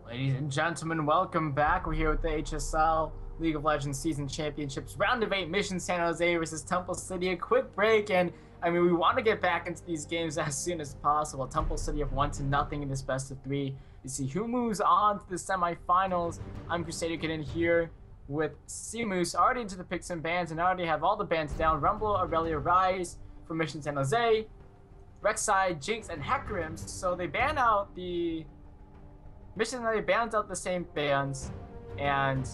Ladies and gentlemen, welcome back. We're here with the HSL League of Legends Season Championships Round of 8 Mission San Jose versus Temple City. A quick break, and we want to get back into these games as soon as possible. Temple City have 1-0 in this best of 3. You see who moves on to the semifinals. I'm Crusader Kid in here with Simus, already into the picks and bans, and I already have all the bans down. Rumble, Aurelia, Rise for Mission San Jose, Rek'Sai, Jinx, and Hecarim. So they ban out the Mission They bans out the same bans, and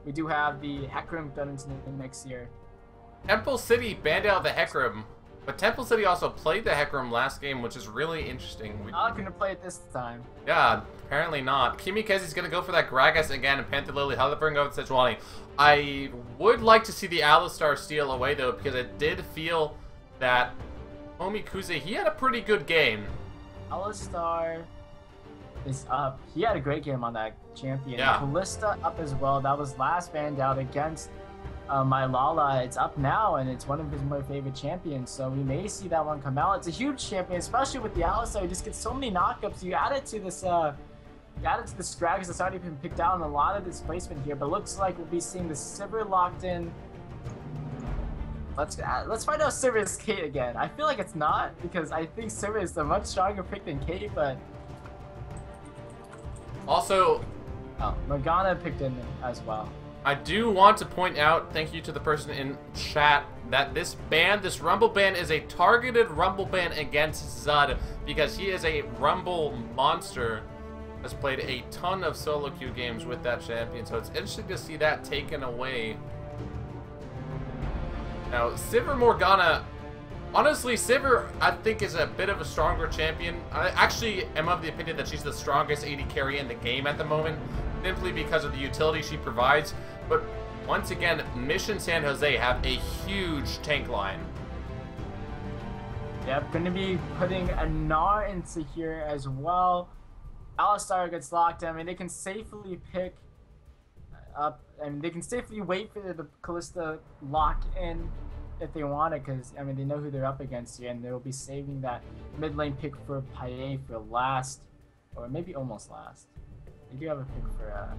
we do have the Hecarim done into the mix here. Temple City banned out the Hecarim, but Temple City also played the Hecarim last game, which is really interesting. Not gonna play it this time. Yeah, apparently not. Kimikezi's gonna go for that Gragas again, and Panther Lily hovering over Sejuani. I would like to see the Alistar steal away though, because it did feel that Omi Kuze, he had a pretty good game. Alistar is up. He had a great game on that champion. Yeah. Kalista up as well. That was last banned out against my Lala. It's up now, and it's one of his more favorite champions, so we may see that one come out. It's a huge champion, especially with the Alistar. You just get so many knockups. You add it to this Gragas that's already been picked out, and a lot of displacement here, but looks like we'll be seeing the Sivir locked in. Let's find out Sivir is Kate again. I feel like it's not, because I think Sivir is a much stronger pick than Kate, but also, Morgana picked in as well. I do want to point out, thank you to the person in chat, that this Rumble ban is a targeted Rumble ban against Zud, because he is a Rumble monster, has played a ton of solo queue games with that champion, so it's interesting to see that taken away. Now, Sivir Morgana, honestly, Sivir, I think, is a bit of a stronger champion. I actually am of the opinion that she's the strongest AD carry in the game at the moment, simply because of the utility she provides. But once again, Mission San Jose have a huge tank line. Yep, going to be putting a Gnar into here as well. Alistar gets locked. I mean, they can safely pick up, and they can safely wait for the Kalista lock in if they want it, because I mean they know who they're up against here, and they'll be saving that mid lane pick for Paye for last, or maybe almost last. They do have a pick for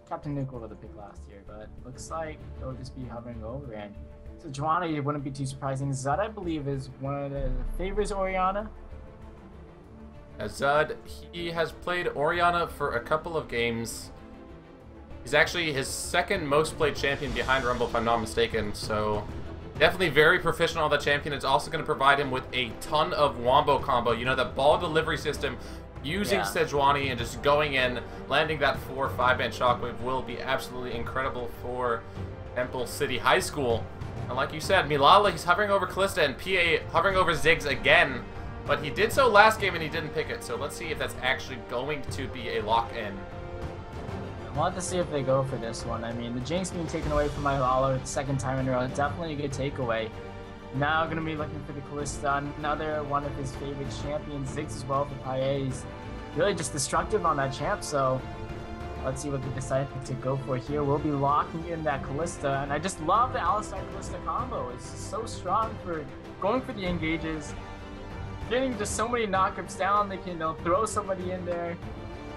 Captain Nuke with a pick last year, but looks like they'll just be hovering over. And so Joanna, it wouldn't be too surprising. Zud, I believe, is one of the favorites Orianna. Zud, he has played Orianna for a couple of games. He's actually his second most played champion behind Rumble, if I'm not mistaken, so definitely very proficient on the champion. It's also going to provide him with a ton of wombo combo. You know, that ball delivery system, using Sejuani and just going in, landing that 4 or 5-man shockwave will be absolutely incredible for Temple City High School. And like you said, Milala, he's hovering over Kalista, and PA hovering over Ziggs again, but he did so last game and he didn't pick it, so let's see if that's actually going to be a lock-in. We'll have to see if they go for this one. I mean, the Jinx being taken away from my Lala the second time in a row, definitely a good takeaway. Now going to be looking for the Kalista, another one of his favorite champions, Ziggs as well for Paye. He's really just destructive on that champ, so let's see what they decide to go for here. We'll be locking in that Kalista, and I just love the Alistar Kalista combo. It's so strong for going for the engages, getting just so many knockups down. They can throw somebody in there,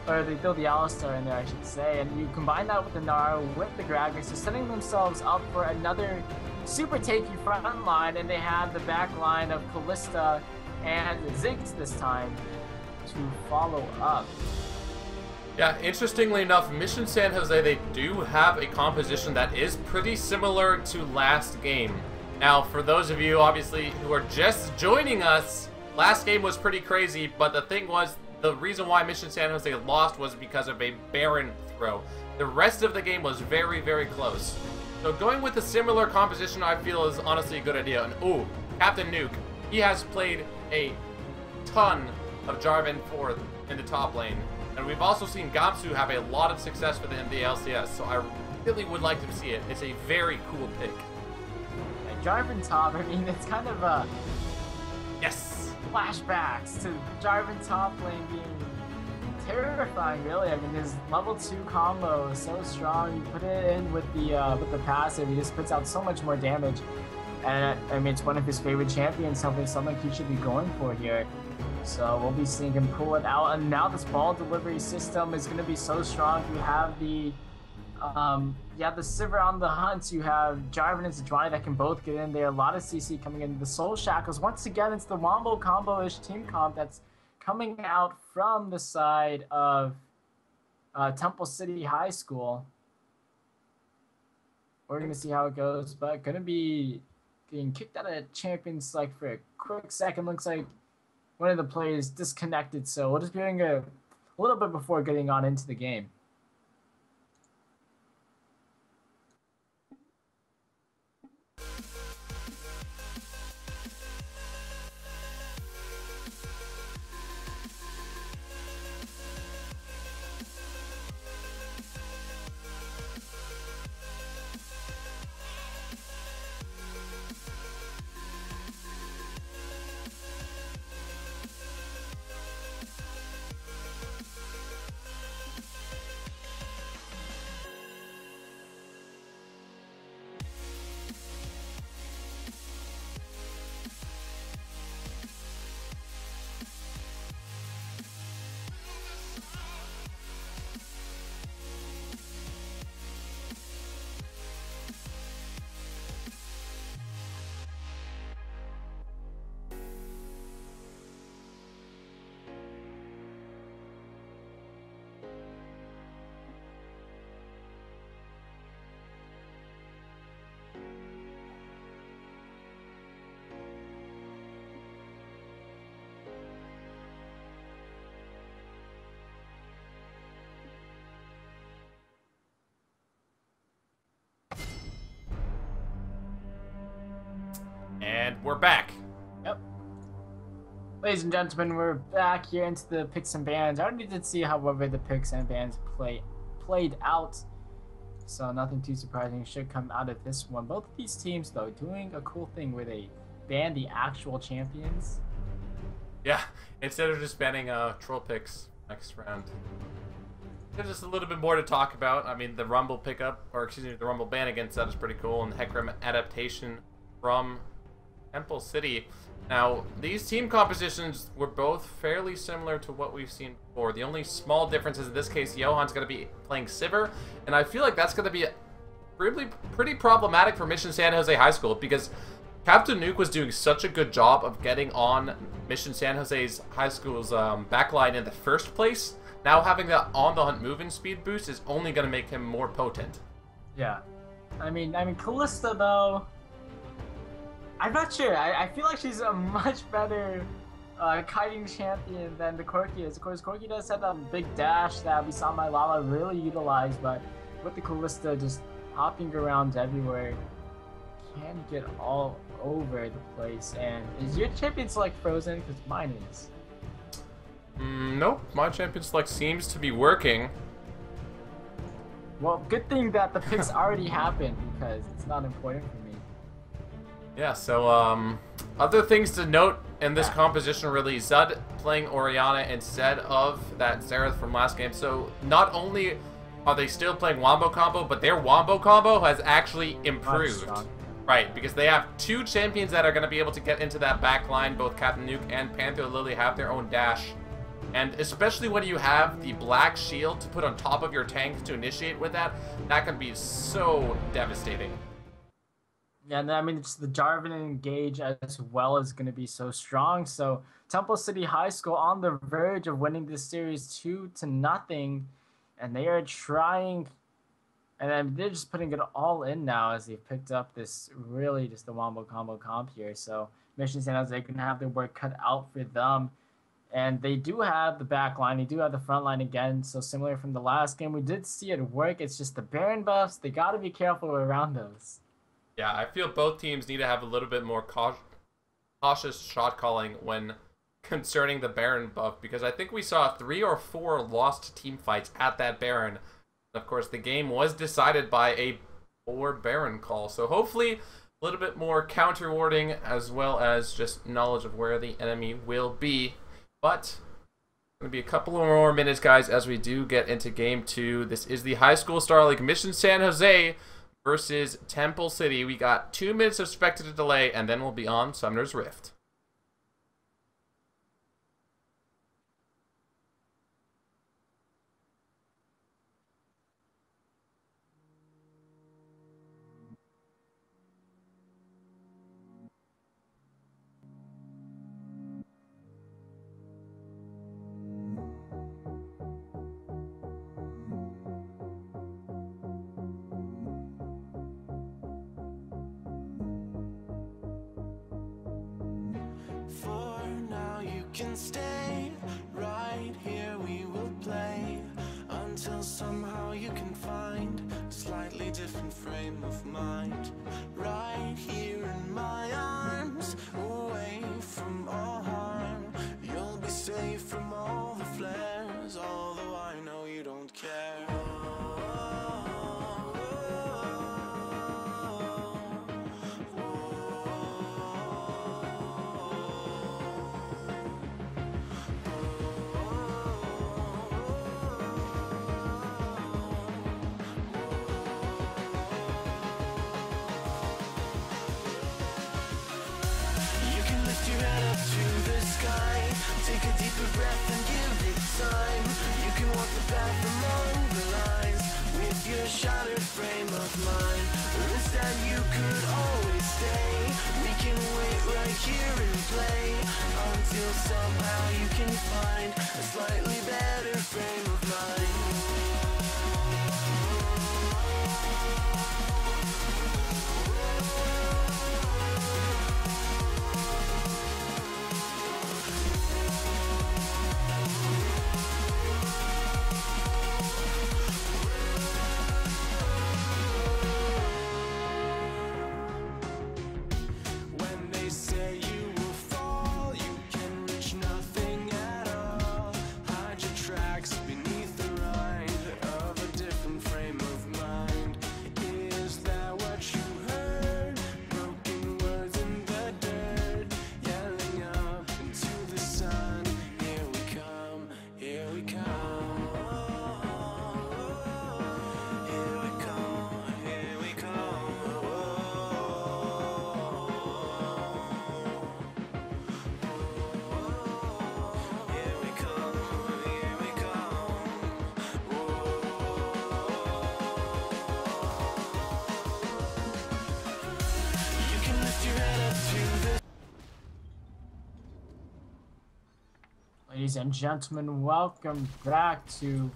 or they throw the Alistar in there, I should say, and you combine that with the Gnar, with the Gragas, they're setting themselves up for another super takey front line, and they have the back line of Kalista and Ziggs this time to follow up. Yeah, interestingly enough, Mission San Jose, they do have a composition that is pretty similar to last game. Now, for those of you, obviously, who are just joining us, last game was pretty crazy, but the thing was, the reason why Mission San Jose lost was because of a Baron throw. The rest of the game was very, very close. So going with a similar composition, I feel, is honestly a good idea. And ooh, Captain Nuke, he has played a ton of Jarvan 4th in the top lane. And we've also seen Gamsu have a lot of success for in the LCS, so I really would like to see it. It's a very cool pick. Yeah, Jarvan top, I mean, it's kind of a... Yes! Flashbacks to Jarvan top lane being terrifying, really. I mean, his level 2 combo is so strong. You put it in with the passive, he just puts out so much more damage. And I mean, it's one of his favorite champions, something he should be going for here. So we'll be seeing him pull it out. And now this ball delivery system is going to be so strong. You have the Sivir on the hunt. You have Jarvan and Sejuani that can both get in there. A lot of CC coming in. The Soul Shackles. Once again, it's the Wombo combo-ish team comp that's coming out from the side of Temple City High School. We're going to see how it goes, but going to be getting kicked out of Champions like for a quick second. Looks like one of the players disconnected, so we'll just be doing a little bit before getting on into the game. And we're back. Yep. Ladies and gentlemen, we're back here into the picks and bans. I already did see, however, the picks and bans played out. So nothing too surprising should come out of this one. Both of these teams, though, doing a cool thing where they ban the actual champions. Yeah, instead of just banning troll picks next round. There's just a little bit more to talk about. I mean, the Rumble pickup, or excuse me, the Rumble ban against that is pretty cool, and the Hecarim adaptation from Temple City. Now, these team compositions were both fairly similar to what we've seen before. The only small difference is in this case, Johan's going to be playing Sivir, and I feel like that's going to be pretty problematic for Mission San Jose High School, because Captain Nuke was doing such a good job of getting on Mission San Jose's High School's backline in the first place. Now having that on the hunt moving speed boost is only going to make him more potent. Yeah. I mean, Kalista, though, I'm not sure. I feel like she's a much better kiting champion than the Corki is. Of course, Corki does have that big dash that we saw my Lala really utilize, but with the Kalista just hopping around everywhere, can get all over the place. And is your champion select frozen? Because mine is. Nope, my champion select seems to be working. Well, good thing that the picks already happened, because it's not important for me. Yeah, so, other things to note in this composition really, Zud playing Orianna instead of that Xerath from last game. So, not only are they still playing Wombo combo, but their Wombo combo has actually improved. Right, because they have two champions that are going to be able to get into that back line. Both Captain Nuke and Panther Lily have their own dash. And especially when you have the black shield to put on top of your tank to initiate with that, that can be so devastating. Yeah, and I mean, it's the Jarvan engage as well is going to be so strong. So Temple City High School on the verge of winning this series 2-0, and they are trying, and then they're just putting it all in now as they've picked up this really just the Wombo combo comp here. So Mission San Jose can have their work cut out for them. And they do have the back line. They do have the front line again. So similar from the last game, we did see it work. It's just the Baron buffs. They got to be careful around those. Yeah, I feel both teams need to have a little bit more cautious shot calling when concerning the Baron buff, because I think we saw 3 or 4 lost team fights at that Baron. Of course, the game was decided by a poor Baron call. So hopefully a little bit more counter warding as well as just knowledge of where the enemy will be. But going to be a couple of more minutes, guys, as we do get into Game 2. This is the High School Star League Mission San Jose versus Temple City. We got 2 minutes of expected delay, and then we'll be on Summoner's Rift. stay right here, we will play until somehow you can find a slightly different frame of mind. Right here in my arms, away from all harm, you'll be safe from all the flares, although I know you don't care. Take a deeper breath and give it time. You can walk the path along the lines with your shattered frame of mind. Or instead you could always stay. We can wait right here and play until somehow you can find a slightly better frame of mind. Ladies and gentlemen, welcome back to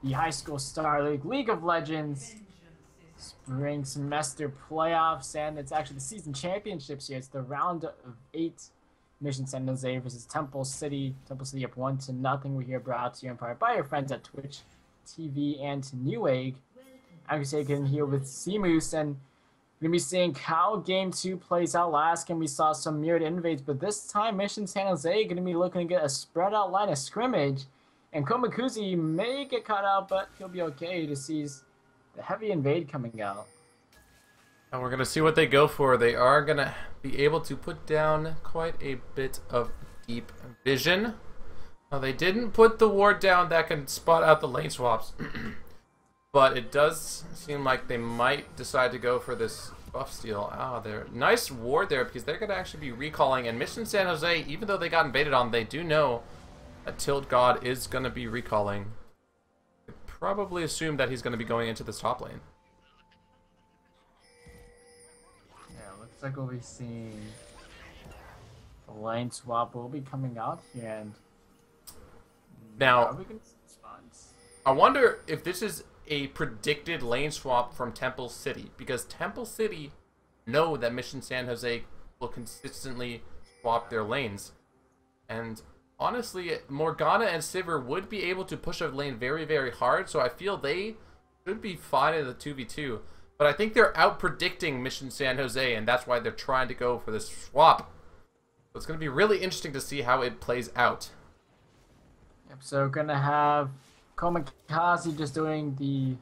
the High School Star League, League of Legends Spring Semester Playoffs, and it's actually the season championships here. It's the round of 8. Mission San Jose versus Temple City. Temple City up 1-0. We're here brought to you in part by your friends at Twitch TV and Newegg. I'm Kasakin here with Seamoose, and we're going to be seeing how Game 2 plays out. Last game we saw some mirrored invades, but this time Mission San Jose going to be looking to get a spread out line of scrimmage. And Komakuzi may get caught out, but he'll be okay to seize the heavy invade coming out. And we're going to see what they go for. They are going to be able to put down quite a bit of deep vision. Now, they didn't put the ward down that can spot out the lane swaps. But it does seem like they might decide to go for this buff steal. Ah, they're nice ward there because they're going to actually be recalling. And Mission San Jose, even though they got invaded on, they do know that Tilt God is going to be recalling. They probably assume that he's going to be going into this top lane. Yeah, looks like we'll be seeing the lane swap will be coming out here. And now, we can see spawns. I wonder if this is a predicted lane swap from Temple City, because Temple City know that Mission San Jose will consistently swap their lanes, and honestly Morgana and Sivir would be able to push a lane very, very hard, so I feel they should be fine in the 2v2, but I think they're out predicting Mission San Jose, and that's why they're trying to go for this swap. So it's going to be really interesting to see how it plays out. Yep, so we're gonna have Komakazi just doing the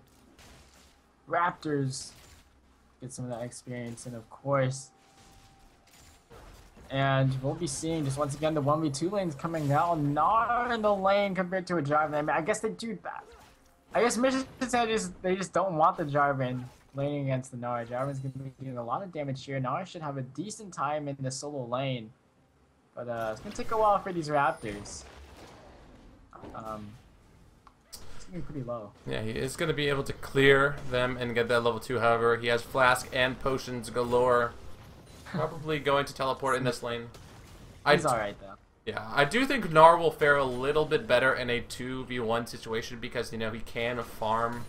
Raptors, get some of that experience, and of course, and we'll be seeing just once again the 1v2 lanes coming out. Not in the lane compared to a Jarvan. I mean, I guess they do that. I guess Mission said they just don't want the Jarvan laning against the Nara. Jarvan's gonna be doing a lot of damage here. Nara should have a decent time in the solo lane, but it's gonna take a while for these Raptors. Pretty low. Yeah, he is going to be able to clear them and get that level 2. However, he has flask and potions galore. Probably going to teleport in this lane. He's alright though. Yeah, I do think Gnar will fare a little bit better in a 2v1 situation because, you know, he can farm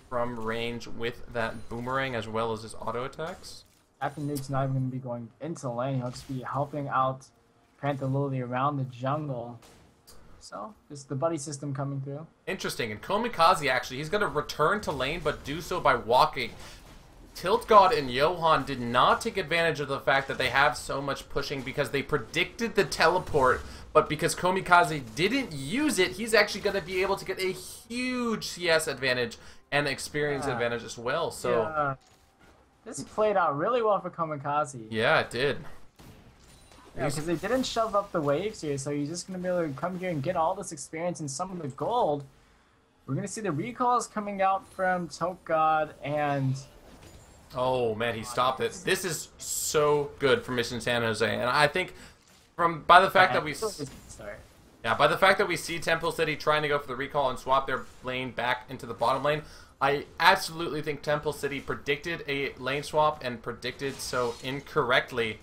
from range with that boomerang as well as his auto attacks. After Nuke's not even going to be going into the lane, he'll just be helping out Panther Lily around the jungle. So, just the buddy system coming through. Interesting. And Komikaze, actually, he's going to return to lane, but do so by walking. Tilt God and Johan did not take advantage of the fact that they have so much pushing because they predicted the teleport, but because Komikaze didn't use it, he's actually going to be able to get a huge CS advantage and experience advantage as well. So yeah. This played out really well for Komikaze. Yeah, it did. Yeah, because they didn't shove up the waves here, so he's just going to be able to come here and get all this experience and some of the gold. We're going to see the recalls coming out from Tilt God and... Oh man, he stopped it. This is so good for Mission San Jose, and I think by the fact that we see Temple City trying to go for the recall and swap their lane back into the bottom lane, I absolutely think Temple City predicted a lane swap and predicted so incorrectly.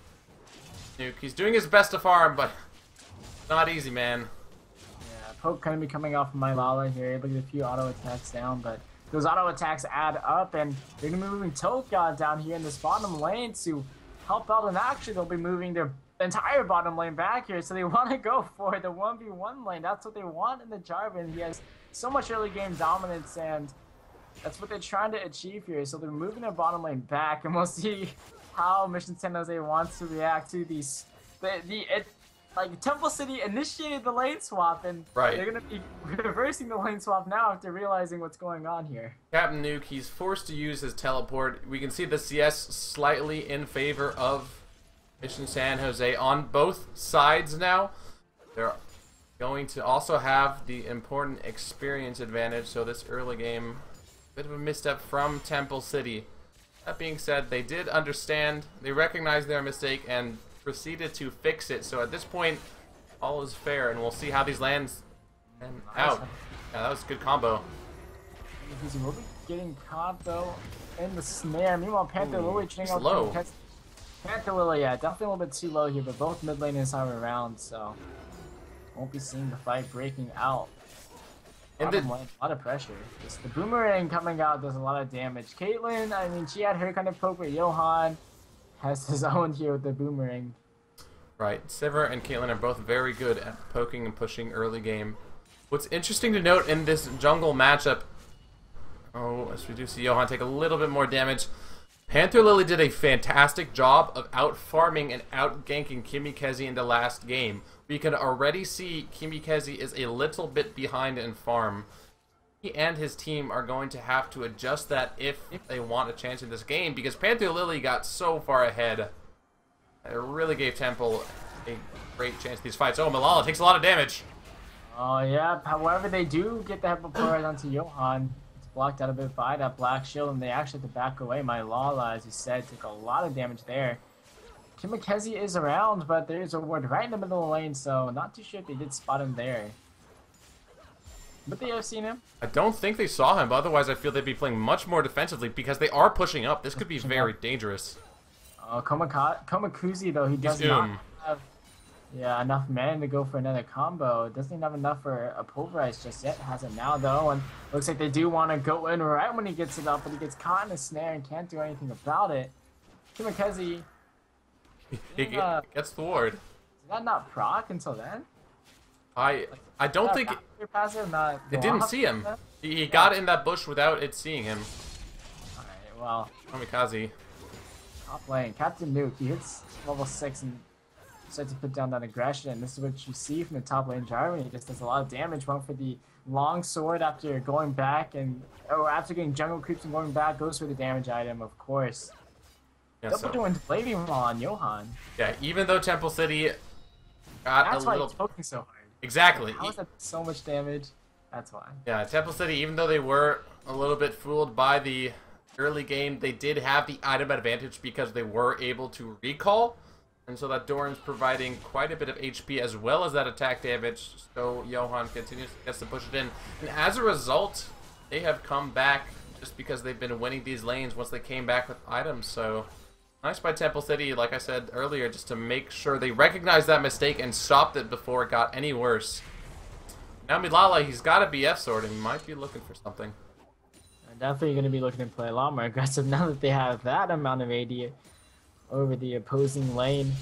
Nuke, he's doing his best to farm, but not easy, man. Yeah, Poke kind of be coming off of my Lala here, able to get a few auto attacks down, but those auto attacks add up, and they're going to be moving Tilt God down here in this bottom lane to help out, and actually they'll be moving their entire bottom lane back here, so they want to go for the 1v1 lane. That's what they want in the Jarvan. He has so much early game dominance, and that's what they're trying to achieve here. So they're moving their bottom lane back, and we'll see how Mission San Jose wants to react to these. Like Temple City initiated the lane swap, and they're gonna be reversing the lane swap now after realizing what's going on here. Captain Nuke, he's forced to use his teleport. We can see the CS slightly in favor of Mission San Jose on both sides now. They're going to also have the important experience advantage, so this early game, bit of a misstep from Temple City. That being said, they did understand, they recognized their mistake, and proceeded to fix it. So at this point, all is fair, and we'll see how these lands and out. Yeah, that was a good combo. He's really getting caught though in the snare. Meanwhile, Panther Lily trying out low. Panther Lily, yeah, definitely a little bit too low here, but both mid laners are around, so won't be seeing the fight breaking out. And A lot of pressure. Just the boomerang coming out does a lot of damage. Caitlyn, I mean, she had her kind of poke, but Johan has his own here with the boomerang. Right, Sivir and Caitlyn are both very good at poking and pushing early game. What's interesting to note in this jungle matchup, as we do see Johan take a little bit more damage, Panther Lily did a fantastic job of out-farming and out-ganking Kimikaze in the last game. We can already see Kimikaze is a little bit behind in farm. He and his team are going to have to adjust that if they want a chance in this game, because Panther Lily got so far ahead. It really gave Temple a great chance in these fights. Oh, Malala takes a lot of damage. Oh, yeah. However, they do get the Hypopore onto Johan. It's blocked out a bit by that Black Shield, and they actually have to back away. My Lala, as you said, took a lot of damage there. Kimikaze is around, but there's a ward right in the middle of the lane, so not too sure if they did spot him there. But they have seen him. I don't think they saw him, but otherwise I feel they'd be playing much more defensively because they are pushing up. This could be very dangerous. Komikuzi, though, he does not have enough mana to go for another combo. Doesn't have enough for a Pulverize just yet. Has it now, though, and looks like they do want to go in right when he gets it up, but he gets caught in a snare and can't do anything about it. Kimikaze... He gets the ward. Did that not proc until then? I don't think it didn't see him. He got in that bush without it seeing him. Alright, well. Komikaze. Top lane. Captain Nuke, he hits level 6 and starts to put down that aggression. And this is what you see from the top lane Jarvan. He just does a lot of damage. Went for the long sword after going back after getting jungle creeps and going back, goes for the damage item, of course. Yeah, Double doing Blading on Johan. Yeah, even though Temple City got That's why he's poking so hard. Exactly. How is that so much damage? That's why. Yeah, Temple City, even though they were a little bit fooled by the early game, they did have the item advantage because they were able to recall. And so that Doran's providing quite a bit of HP as well as that attack damage. So Johan gets to push it in. And as a result, they have come back just because they've been winning these lanes once they came back with items. So nice by Temple City, like I said earlier, just to make sure they recognized that mistake and stopped it before it got any worse. Now Milala, he's got a BF sword and might be looking for something. Definitely going to be looking to play a lot more aggressive now that they have that amount of AD over the opposing lane.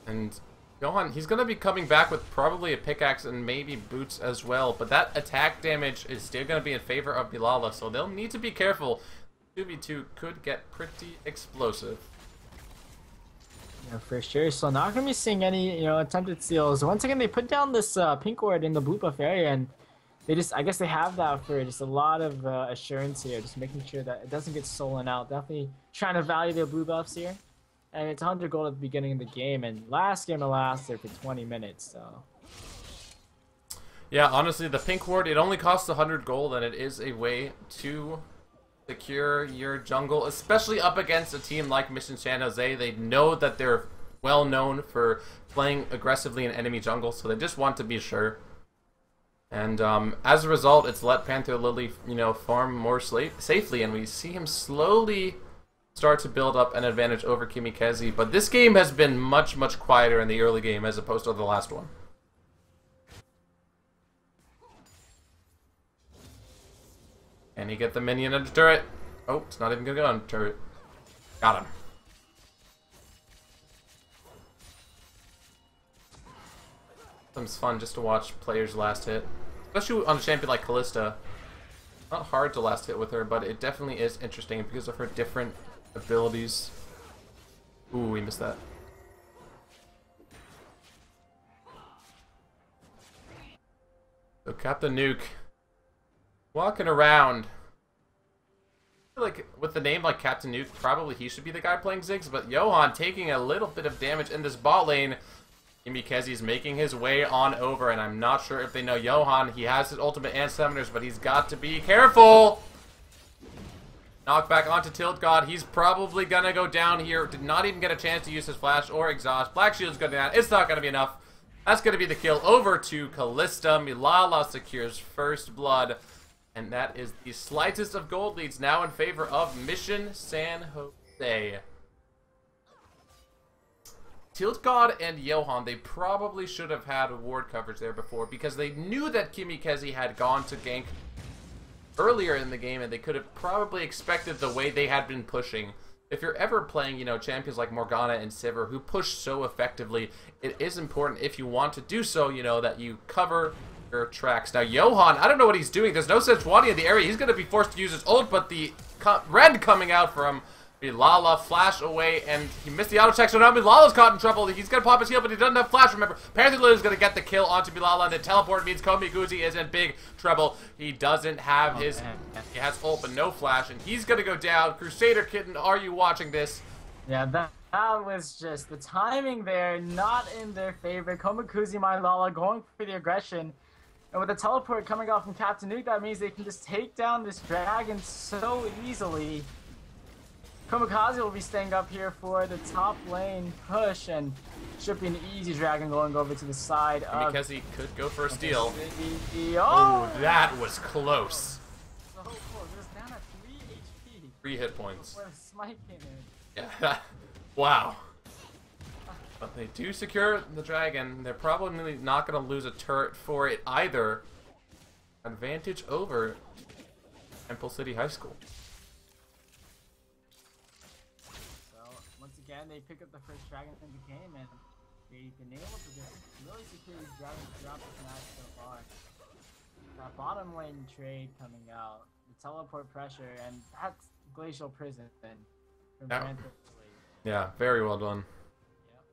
And Johan, he's going to be coming back with probably a pickaxe and maybe boots as well, but that attack damage is still going to be in favor of Bilala, so they'll need to be careful. 2v2 could get pretty explosive. Yeah, for sure. So not going to be seeing any, attempted steals. Once again, they put down this pink ward in the blue buff area, and they just, I guess they have that for just a lot of assurance here, just making sure that it doesn't get stolen out. Definitely trying to value their blue buffs here. And it's 100 gold at the beginning of the game, and last game it lasted for 20 minutes, so... Yeah, honestly, the pink ward, it only costs 100 gold, and it is a way to secure your jungle, especially up against a team like Mission San Jose. They know that they're well known for playing aggressively in enemy jungle, so they just want to be sure. And as a result, it's let Panther Lily, farm more safely, and we see him slowly start to build up an advantage over Kimikaze, but this game has been much, much quieter in the early game as opposed to the last one. Can he get the minion into turret? Oh, it's not even gonna go on turret. Got him. It's fun just to watch players last hit, especially on a champion like Kalista. Not hard to last hit with her, but it definitely is interesting because of her different abilities. Ooh, we missed that. So Captain Nuke walking around. I feel like with the name like Captain Nuke, probably he should be the guy playing Ziggs, but Johan taking a little bit of damage in this bot lane. Kimikaze's making his way on over, and I'm not sure if they know Johan. He has his ultimate and summoners, but he's got to be careful. Knockback onto Tilt God. He's probably gonna go down here. Did not even get a chance to use his flash or exhaust. Black Shield's going down. It's not gonna be enough. That's gonna be the kill over to Kalista. Milala secures first blood. And that is the slightest of gold leads now in favor of Mission San Jose. Tilt God and Johan, they probably should have had ward coverage there before because they knew that Kimikaze had gone to gank earlier in the game, and they could have probably expected the way they had been pushing. If you're ever playing, champions like Morgana and Sivir who push so effectively, it is important if you want to do so, that you cover your tracks. Now, Johan, I don't know what he's doing. There's no Sejuani in the area. He's going to be forced to use his ult, but the red coming out from Bilala, flash away, and he missed the auto check, so now Bilala's caught in trouble. He's going to pop his heal, but he doesn't have flash, remember. Panther Lily is going to get the kill onto Bilala, and the teleport means Komiguzi is in big trouble. He doesn't have his... He has ult, but no flash, and he's going to go down. Crusader Kitten, are you watching this? Yeah, that was just the timing there, not in their favor. Komiguzi, Bilala going for the aggression. And with the teleport coming off from Captain Nuke, that means they can just take down this dragon so easily. Komikaze will be staying up here for the top lane push, and should be an easy dragon going over to the side of... Because he could go for a steal. Oh, that was close. So close. It was down at 3 HP. 3 hit points. Where Smite came in. Yeah. Wow. But they do secure the dragon. They're probably not going to lose a turret for it either. Advantage over Temple City High School. Again, they pick up the first dragon in the game, and they've been able to just really secure these dragons throughout this match so far. That bottom lane trade coming out, the teleport pressure, and that's Glacial Prison from Yeah, very well done. Yep.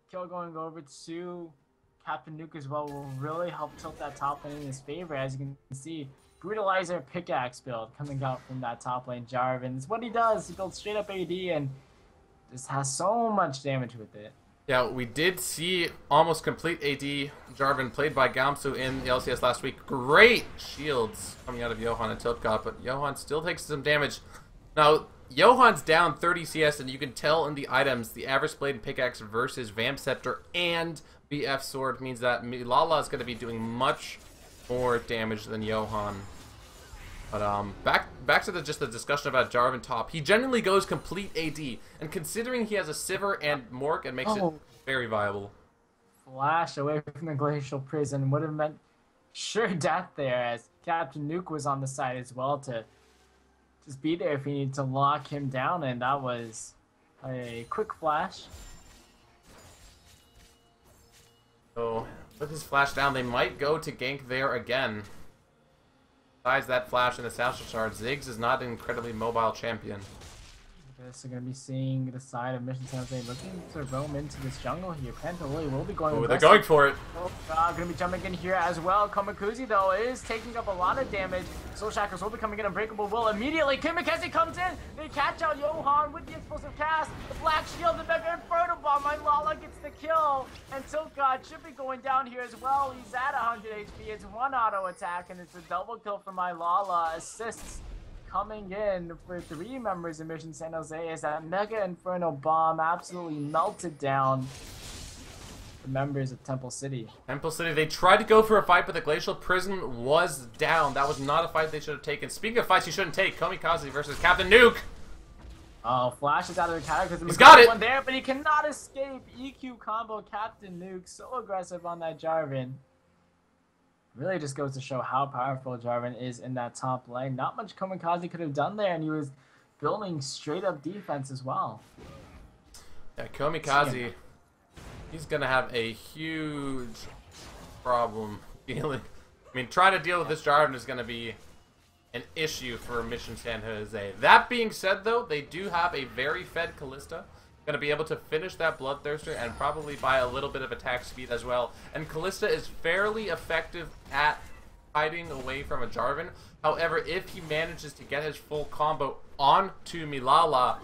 Kill going over to Captain Nuke as well will really help tilt that top lane in his favor, as you can see. Brutalizer pickaxe build coming out from that top lane Jarvan. It's what he does. He builds straight up AD and just has so much damage with it. Yeah, we did see almost complete AD Jarvan played by Gamsu in the LCS last week. Great shields coming out of Johan and Tiltgod, but Johan still takes some damage. Now, Johan's down 30 CS, and you can tell in the items the average blade and pickaxe versus Vamp Scepter and BF Sword means that Milala is going to be doing much more damage than Johan. But back to just the discussion about Jarvan top. He generally goes complete AD, and considering he has a Sivir and Mork, it makes it very viable. Flash away from the Glacial Prison would have meant sure death there, as Captain Nuke was on the side as well to just be there if he needed to lock him down, and that was a quick flash. So, with his flash down, they might go to gank there again. Besides that flash and the Satchel Charge, Ziggs is not an incredibly mobile champion. So we're going to be seeing the side of Mission San Jose looking to roam into this jungle here. Panther Lily will be going. Oh, they're going for it. Oh, God, going to be jumping in here as well. Komakuzi, though, is taking up a lot of damage. Soul Shackles will be coming in. Unbreakable will immediately. Kimikaze comes in. They catch out Johan with the explosive cast. The Black Shield, the Mega Inferno Bomb. My Lala gets the kill. And Tilt God should be going down here as well. He's at 100 HP. It's one auto attack, and it's a double kill for my Lala. Assists coming in for 3 members of Mission San Jose as that Mega Inferno Bomb absolutely melted down the members of Temple City. Temple City, they tried to go for a fight, but the Glacial Prison was down. That was not a fight they should have taken. Speaking of fights you shouldn't take, Komikaze versus Captain Nuke. Oh, Flash is out of the cataclysm. He's got it! One there, but he cannot escape. EQ combo, Captain Nuke, so aggressive on that Jarvan. Really just goes to show how powerful Jarvan is in that top lane. Not much Komikaze could have done there, and he was building straight up defense as well. Yeah, Komikaze, he's going to have a huge problem dealing. I mean, trying to deal with this Jarvan is going to be an issue for Mission San Jose. That being said, though, they do have a very fed Kalista. Going to be able to finish that Bloodthirster and probably buy a little bit of attack speed as well. And Kalista is fairly effective at hiding away from a Jarvan. However, if he manages to get his full combo onto Milala,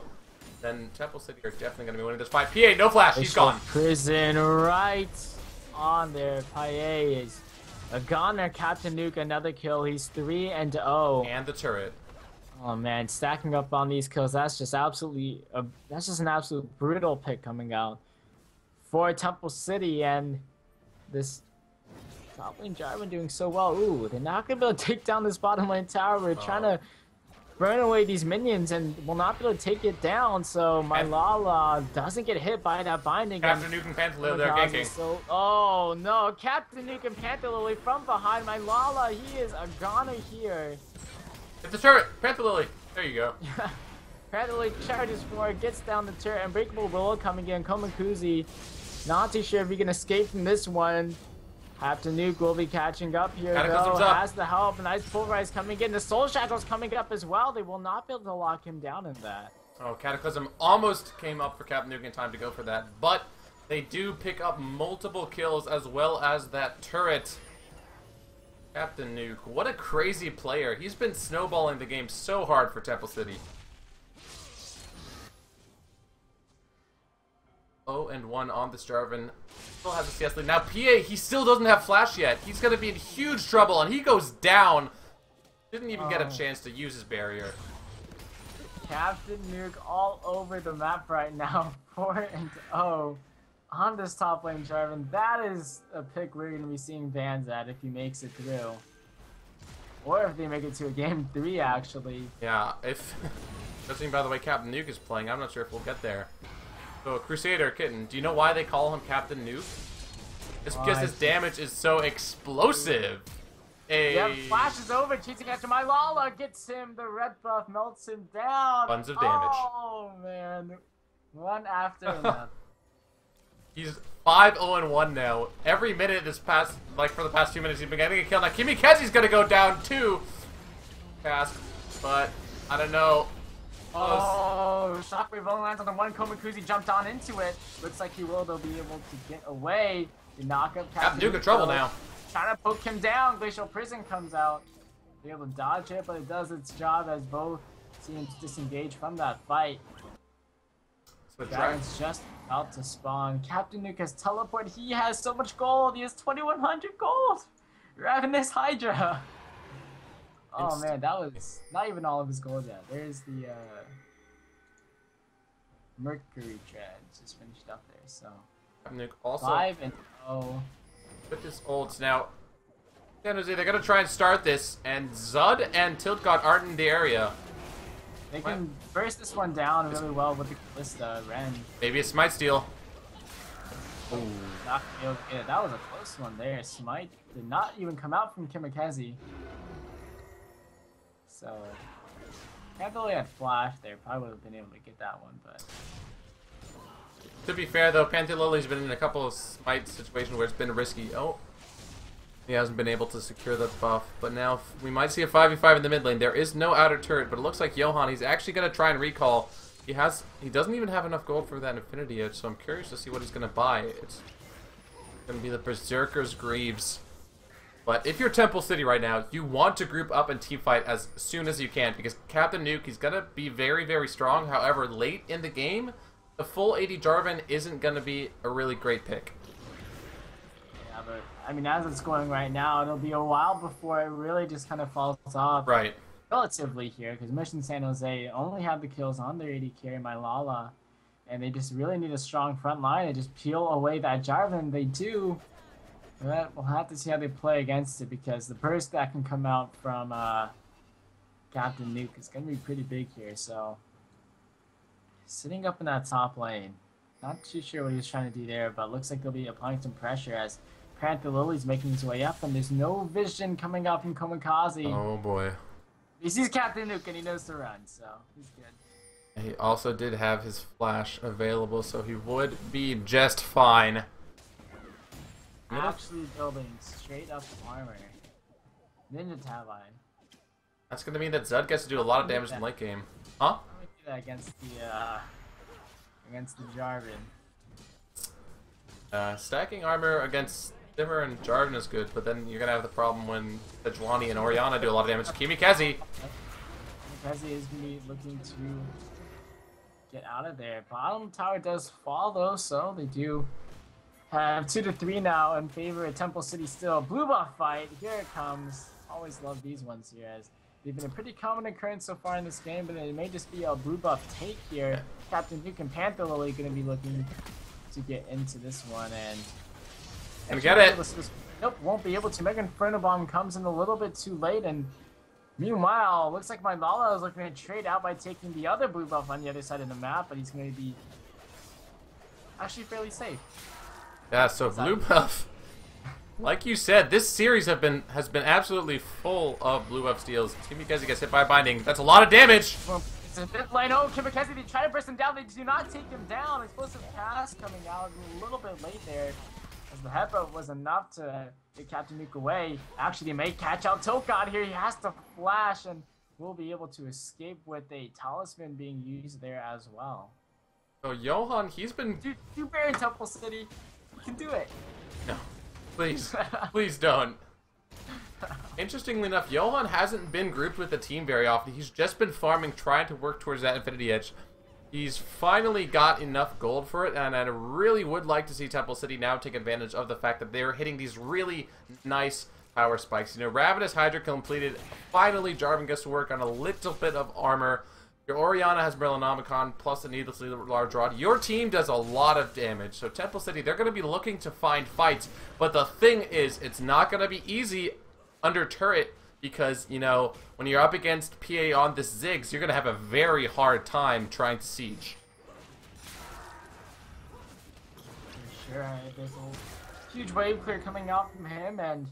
then Temple City are definitely going to be winning this fight. PA, no flash, he's gone. Prison right on there. Paye is a goner. Captain Nuke, another kill. He's 3-0. And the turret. Oh man, stacking up on these kills, that's just absolutely, that's just an absolute brutal pick coming out for Temple City, and this top lane Jarvan doing so well. Ooh, they're not going to be able to take down this bottom lane tower. We're trying to burn away these minions and will not be able to take it down, so my Lala doesn't get hit by that binding. Captain Nuke and Panther Lily, they're ganking. So, oh no, Captain Nuke and Panther Lily from behind. My Lala, he is a goner here. Hit the turret! Panther Lily! There you go. Panther Lily charges for it, gets down the turret. Unbreakable Willow coming in. Komakuzi, not too sure if he can escape from this one. Captain Nuke will be catching up here, though. Has the help. Nice Pulverize coming in. The Soul Shackle's coming up as well. They will not be able to lock him down in that. Oh, Cataclysm almost came up for Captain Nuke in time to go for that, but they do pick up multiple kills as well as that turret. Captain Nuke, what a crazy player. He's been snowballing the game so hard for Temple City. 0-1 on this Jarvan. Still has a CS lead. Now PA, he still doesn't have flash yet. He's going to be in huge trouble, and he goes down. Didn't even get a chance to use his barrier. Captain Nuke all over the map right now. 4-0 on this top lane Jarvan. That is a pick we're going to be seeing bans at if he makes it through. Or if they make it to a game 3, actually. Yeah, if... judging by the way Captain Nuke is playing, I'm not sure if we'll get there. So, Crusader Kitten, do you know why they call him Captain Nuke? It's because his damage is so explosive. Yep, flashes over, cheating after my Lala, gets him, the red buff melts him down. Tons of damage. Oh, man. One after another. He's 5-0-1 now. Every minute this past, like for the past 2 minutes, he's been getting a kill. Now Kimikaze's gonna go down too fast, but I don't know. Oh, Shockwave only lands on the one. Komakuzi jumped on into it. Looks like he will, though, be able to get away. The knockup. Captain Duke in trouble now. Trying to poke him down. Glacial Prison comes out. Be able to dodge it, but it does its job as both teams disengage from that fight. So Dragon's just about to spawn. Captain Nuke has teleport. He has so much gold. He has 2,100 gold. Ravenous Hydra. Oh man, that was not even all of his gold yet. There's the Mercury Tread just finished up there. So Nuke also 5-0 with his ults now. San Jose, they're gonna try and start this, and Zud and Tilt God aren't in the area. They can burst this one down really well with the Kalista, Ren. Maybe a Smite Steal. Ooh. Yeah, that was a close one there. Smite did not even come out from Kimikaze. So, Can't really had flash there. Probably would have been able to get that one, but To be fair, though, Pantheon been in a couple of smite situations where it's been risky. Oh, he hasn't been able to secure the buff. But now we might see a 5v5 in the mid lane. There is no outer turret, but it looks like Johan, he's actually going to try and recall. He doesn't even have enough gold for that Infinity Edge, so I'm curious to see what he's going to buy. It's going to be the Berserker's Greaves. But if you're Temple City right now, you want to group up and team fight as soon as you can, because Captain Nuke, he's going to be very, very strong. However, late in the game, the full 80 Jarvan isn't going to be a really great pick. Yeah, but I mean, as it's going right now, it'll be a while before it really just kind of falls off. Right. Relatively here, because Mission San Jose only have the kills on their AD carry, my Lala, and they just really need a strong front line to just peel away that Jarvan. They do. But we'll have to see how they play against it, because the burst that can come out from Captain Nuke is going to be pretty big here. So sitting up in that top lane, not too sure what he's trying to do there, but looks like they'll be applying some pressure as Panther Lily's making his way up, and there's no vision coming out from Kamikaze. Oh boy. He sees Captain Nuke and he knows to run, so he's good. He also did have his flash available, so he would be just fine. Actually building straight up armor. Ninja Tabi. That's going to mean that Zud gets to do a lot of damage in late game. Huh? How do we do that against the Jarvan? Stacking armor against Simmer and Jarvan is good, but then you're going to have the problem when Sejuani and Orianna do a lot of damage. Kimikaze! Kimikaze is going to be looking to get out of there. Bottom tower does fall though, so they do have 2-3 now in favor of Temple City still. Blue buff fight, here it comes. Always love these ones here, as they've been a pretty common occurrence so far in this game, but it may just be a blue buff take here. Captain Duke and Panther Lily going to be looking to get into this one, and get it. Nope, won't be able to. Mega Inferno Bomb comes in a little bit too late, and meanwhile, looks like my Lala is looking to trade out by taking the other blue buff on the other side of the map, but he's going to be actually fairly safe. Yeah, so blue buff. Like you said, this series has been absolutely full of blue buff steals. Kimikaze gets hit by a binding. That's a lot of damage. Well, it's a bit late. Oh, Kimikaze, they try to burst him down. They do not take him down. Explosive pass coming out a little bit late there, as the headbutt was enough to get Captain Nuke away. Actually, they may catch out Tokad here. He has to flash, and will be able to escape with a talisman being used there as well. So Johan, he's been... Dude, you bear in Temple City. You can do it. No. Please. Please don't. Interestingly enough, Johan hasn't been grouped with the team very often. He's just been farming, trying to work towards that Infinity Edge. He's finally got enough gold for it, and I really would like to see Temple City now take advantage of the fact that they're hitting these really nice power spikes. You know, Ravenous Hydra completed. Finally, Jarvan gets to work on a little bit of armor. Your Orianna has Merlinomicon plus a needlessly large rod. Your team does a lot of damage. So Temple City, they're going to be looking to find fights. But the thing is, it's not going to be easy under turret, because, you know, when you're up against PA on this Ziggs, you're going to have a very hard time trying to siege. Sure, there's a huge wave clear coming out from him, and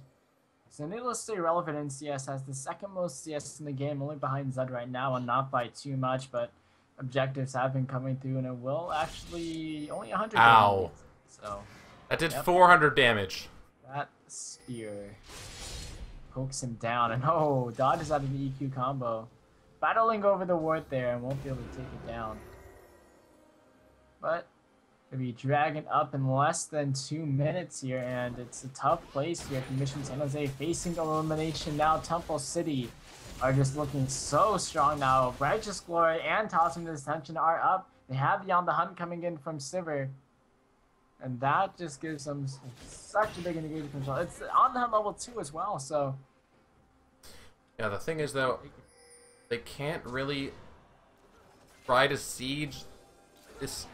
so needless to say, Relevant in CS has the second most CS in the game, only behind Zed right now, and not by too much, but objectives have been coming through, and it will actually only 100 Ow. damage. So That did 400 damage. that spear pokes him down, and oh, dodges out of the EQ combo. Battling over the ward there, and won't be able to take it down. But gonna be dragging up in less than 2 minutes here, and it's a tough place here for Mission San Jose, facing elimination now. Temple City are just looking so strong now. Righteous Glory and Talisman Ascension are up. They have Beyond the Hunt coming in from Sivir, and that just gives them such a big engagement control. It's on the hunt level 2 as well, so Yeah, the thing is, though, they can't really try to siege this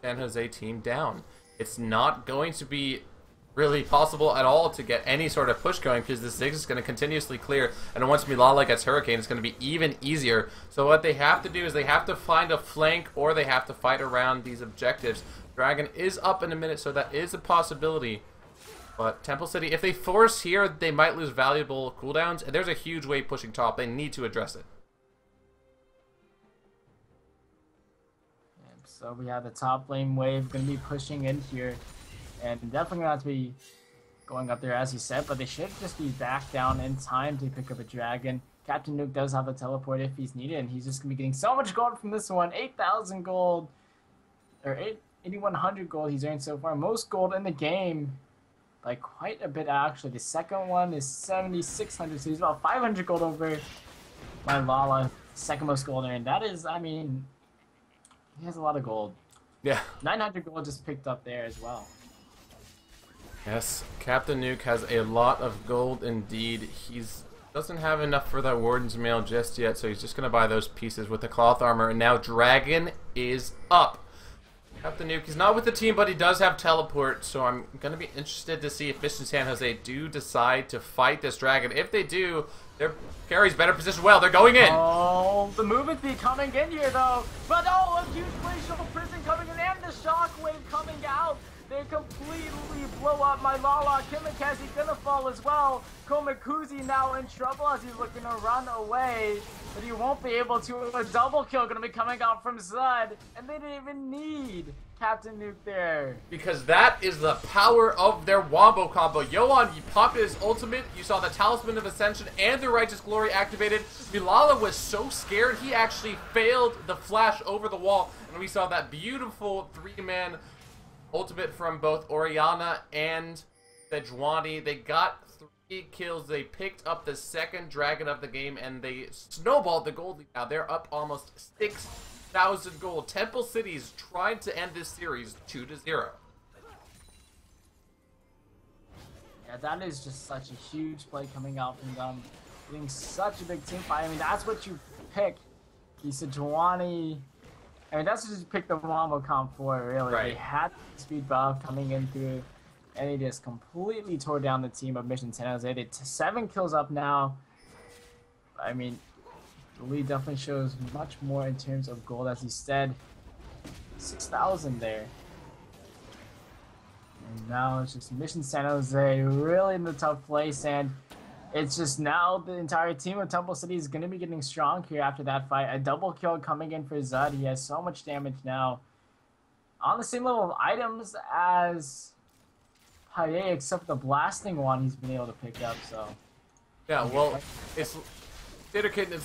San Jose team down. It's not going to be really possible at all to get any sort of push going, because the Ziggs is going to continuously clear, and once Milala gets Hurricane, it's going to be even easier. So what they have to do is they have to find a flank, or they have to fight around these objectives. Dragon is up in a minute, so that is a possibility. But Temple City, if they force here, they might lose valuable cooldowns, and there's a huge wave pushing top. They need to address it. So we have the top lane wave going to be pushing in here. And definitely going to have to be going up there, as you said. But they should just be back down in time to pick up a dragon. Captain Nuke does have a teleport if he's needed. And he's just going to be getting so much gold from this one. 8,000 gold. Or 8,100 gold he's earned so far. Most gold in the game. By quite a bit, actually. The second one is 7,600. So he's about 500 gold over my Lala. Second most gold earned. That is, I mean... He has a lot of gold. Yeah. 900 gold just picked up there as well. Yes, Captain Nuke has a lot of gold indeed. He's doesn't have enough for that Warden's Mail just yet, so he's just going to buy those pieces with the cloth armor. And now Dragon is up. Captain Nuke, he's not with the team, but he does have teleport, so I'm going to be interested to see if Mission San Jose do decide to fight this Dragon. If they do, their carry's better positioned well. They're going in. Oh, the movement speed coming in here, though. But, oh, a huge glacial prison coming in and the shockwave coming out. They completely blow up my Lala. Kimikaze gonna fall as well. Komakuzi now in trouble as he's looking to run away. But he won't be able to. A double kill gonna be coming out from Zud. And they didn't even need Captain Nuke there. Because that is the power of their wombo combo. Johan, he popped his ultimate. You saw the Talisman of Ascension and the Righteous Glory activated. Milala was so scared, he actually failed the flash over the wall. And we saw that beautiful three-man ultimate from both Oriana and Sejuani. They got 3 kills. They picked up the second dragon of the game, and they snowballed the gold lead. Now they're up almost 6,000 gold. Temple City's trying to end this series 2-0. Yeah, that is just such a huge play coming out from them. Getting such a big team fight. I mean, that's what you pick. Sejuani. I mean, that's what you picked the Wombo comp for, really. Right. They had the speed buff coming in through, and they just completely tore down the team of Mission San Jose. They're 7 kills up now. I mean, the lead definitely shows much more in terms of gold, as he said. 6,000 there. And now it's just Mission San Jose really in the tough place, and it's just now the entire team of Temple City is going to be getting strong here after that fight. A double kill coming in for Zud. He has so much damage now. On the same level of items as Paye, except the blasting one he's been able to pick up, so... Yeah, well, it's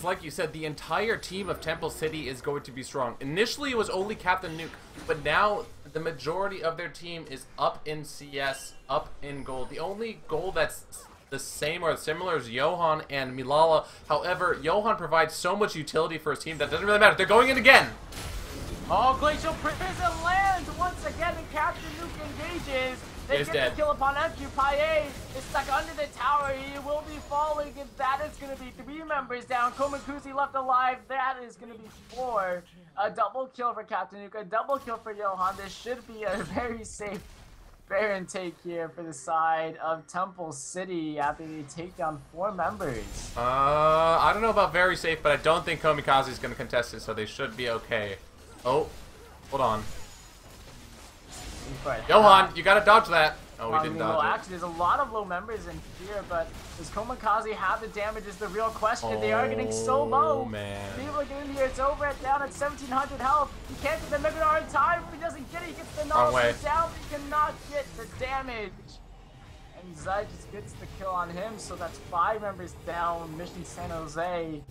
like you said, the entire team of Temple City is going to be strong. Initially, it was only Captain Nuke, but now the majority of their team is up in CS, up in gold. The only gold that's the same or similar as Johan and Milala. However, Johan provides so much utility for his team that doesn't really matter. They're going in again. Oh, Glacial Prison lands once again, and Captain Nuke engages. They get dead. the kill upon MQ. Paye is stuck under the tower. He will be falling, and that is going to be 3 members down. Komakuzi left alive. That is going to be 4. A double kill for Captain Nuke. A double kill for Johan. This should be a very safe Baron take here for the side of Temple City after they take down 4 members. I don't know about very safe, but I don't think Komikaze is going to contest it, so they should be okay. Oh, hold on. Johan, you got to dodge that. Oh, we didn't dodge it. Actually, there's a lot of low members in here, but does Komikaze have the damage is the real question. They are getting so low. Man. People get in here. It's over at down at 1,700 health. He can't get the Megadar in time. If he doesn't get it, he gets the knowledge down. He cannot get the damage. And Zai just gets the kill on him, so that's 5 members down. Mission San Jose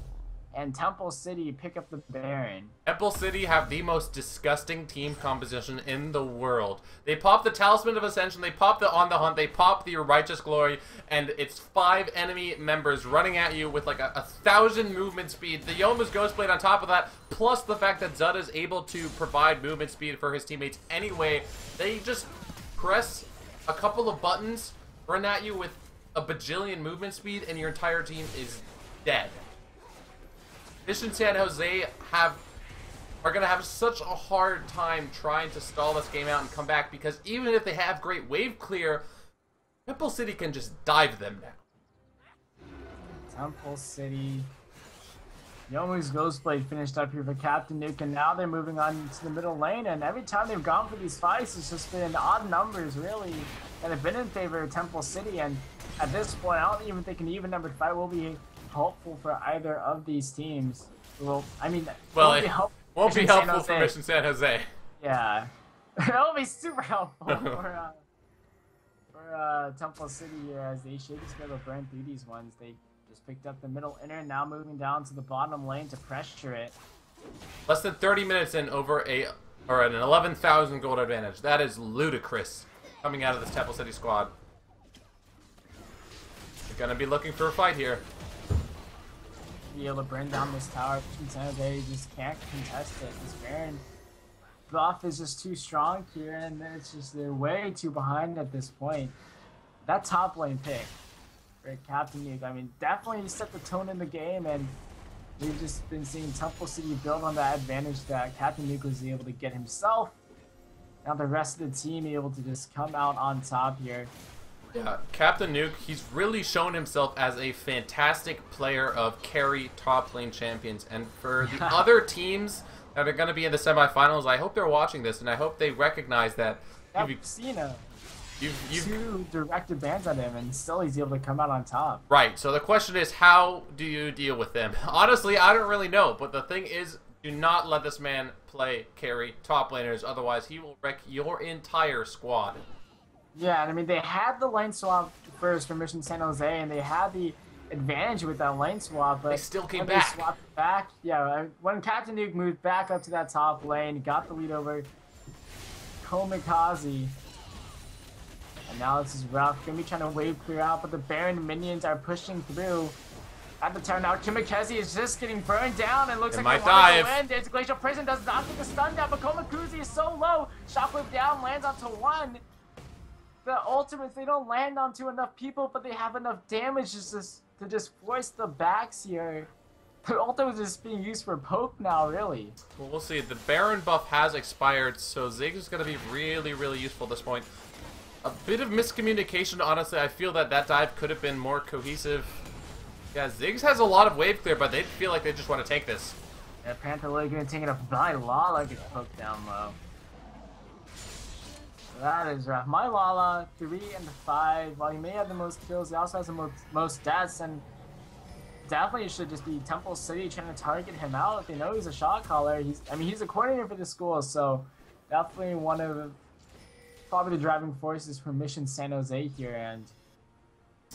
and Temple City pick up the Baron. Temple City have the most disgusting team composition in the world. They pop the Talisman of Ascension, they pop the On the Hunt, they pop the Righteous Glory, and it's 5 enemy members running at you with like 1,000 movement speed. The Yoma's Ghostblade on top of that, plus the fact that Zud is able to provide movement speed for his teammates anyway. They just press a couple of buttons, run at you with a bajillion movement speed, and your entire team is dead. Mission San Jose are going to have such a hard time trying to stall this game out and come back, because even if they have great wave clear, Temple City can just dive them now. Temple City. Yomu's Ghostblade finished up here for Captain Nuke, and now they're moving on to the middle lane, and every time they've gone for these fights, it's just been odd numbers, really, that have been in favor of Temple City, and at this point, I don't even think an even-numbered fight will be helpful for either of these teams. Well, I mean, well, it won't be helpful for Mission San Jose. Yeah. That'll be super helpful for Temple City here as they should just be able to burn through these ones. They just picked up the middle inner, now moving down to the bottom lane to pressure it. Less than 30 minutes in over an 11,000 gold advantage. That is ludicrous coming out of this Temple City squad. They're gonna be looking for a fight here. Be able to burn down this tower. They just can't contest it. This Baron buff is just too strong here, and it's just they're way too behind at this point. That top lane pick for Captain Nuke, I mean, definitely set the tone in the game, and we've just been seeing Temple City build on that advantage that Captain Nuke was able to get himself. Now the rest of the team able to just come out on top here. Yeah, Captain Nuke, he's really shown himself as a fantastic player of carry top lane champions. And for the other teams that are going to be in the semifinals, I hope they're watching this, and I hope they recognize that. I've seen you've two directed bans at him, and still he's able to come out on top. Right, so the question is, how do you deal with them? Honestly, I don't really know, but the thing is, do not let this man play carry top laners, otherwise he will wreck your entire squad. Yeah, and I mean, they had the lane swap first for Mission San Jose, and they had the advantage with that lane swap, but they still came when back. They swapped back. Yeah, when Captain Nuke moved back up to that top lane, got the lead over Komikaze. And now this is rough. Gonna be trying to wave clear out, but the Baron minions are pushing through. At the turn now, Komikaze is just getting burned down and looks like might they want to dive. win. There's Glacial Prison, does not get the stun down, but Komikaze is so low. Shockwave down, lands onto one. The ultimates, they don't land onto enough people, but they have enough damage to just force the backs here. The ultimate is just being used for poke now, really. Well, we'll see. The Baron buff has expired, so Ziggs is going to be really, really useful at this point. A bit of miscommunication, honestly. I feel that that dive could have been more cohesive. Yeah, Ziggs has a lot of wave clear, but they feel like they just want to take this. Yeah, Panther Lily gonna take it up by Lala gets poked down low. That is rough. My Lala, 3 and 5. While he may have the most kills, he also has the most deaths, and definitely should just be Temple City trying to target him out. If they know he's a shot caller, he's a coordinator for the school, so definitely one of probably the driving forces for Mission San Jose here, and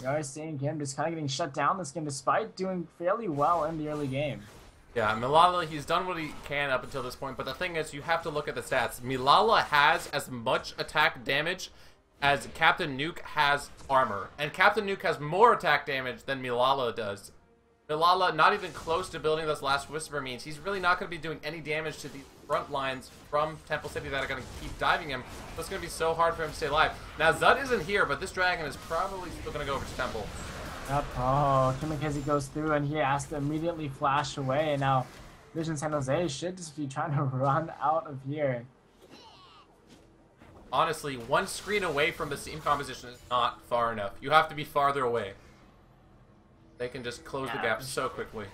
we are seeing him just kind of getting shut down this game despite doing fairly well in the early game. Yeah, Milala, he's done what he can up until this point, but the thing is, you have to look at the stats. Milala has as much attack damage as Captain Nuke has armor, and Captain Nuke has more attack damage than Milala does. Milala, not even close to building this last Whisper, means he's really not going to be doing any damage to the front lines from Temple City that are going to keep diving him. So it's going to be so hard for him to stay alive. Now, Zud isn't here, but this dragon is probably still going to go over to Temple. Yep. Oh, Komikaze goes through, and he has to immediately flash away, and now Vision San Jose should just be trying to run out of here. Honestly, one screen away from the team composition is not far enough. You have to be farther away. They can just close the gap so quickly.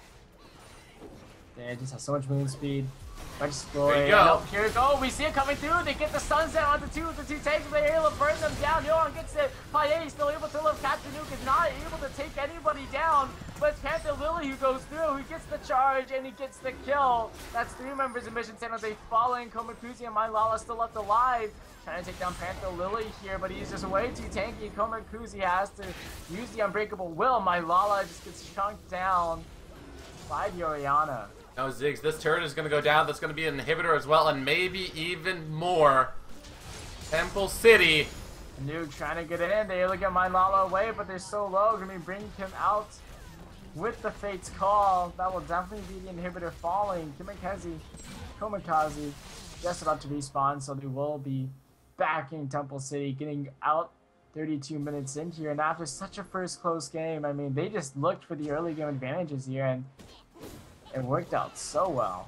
They just have so much movement speed. There you go. Here we go. We see it coming through. They get the stuns down on the two tanks. They're able to burn them down. Yohan gets it. Paye still able to live. Captain Nuke is not able to take anybody down. But it's Panther Lily who goes through. Who gets the charge and he gets the kill. That's 3 members of Mission San Jose following. Komikaze and My Lala still left alive. Trying to take down Panther Lily here, but he's just way too tanky. Komikaze has to use the Unbreakable Will. My Lala just gets chunked down by the Orianna. Now, Ziggs, this turret is going to go down. That's going to be an inhibitor as well, and maybe even more. Temple City. Nuke trying to get in. They look at My Lala away, but they're so low. Going to be bringing him out with the Fate's Call. That will definitely be the inhibitor falling. Komikaze just about to respawn, so they will be back in Temple City, getting out 32 minutes in here. And after such a first close game, I mean, they just looked for the early game advantages here, and it worked out so well.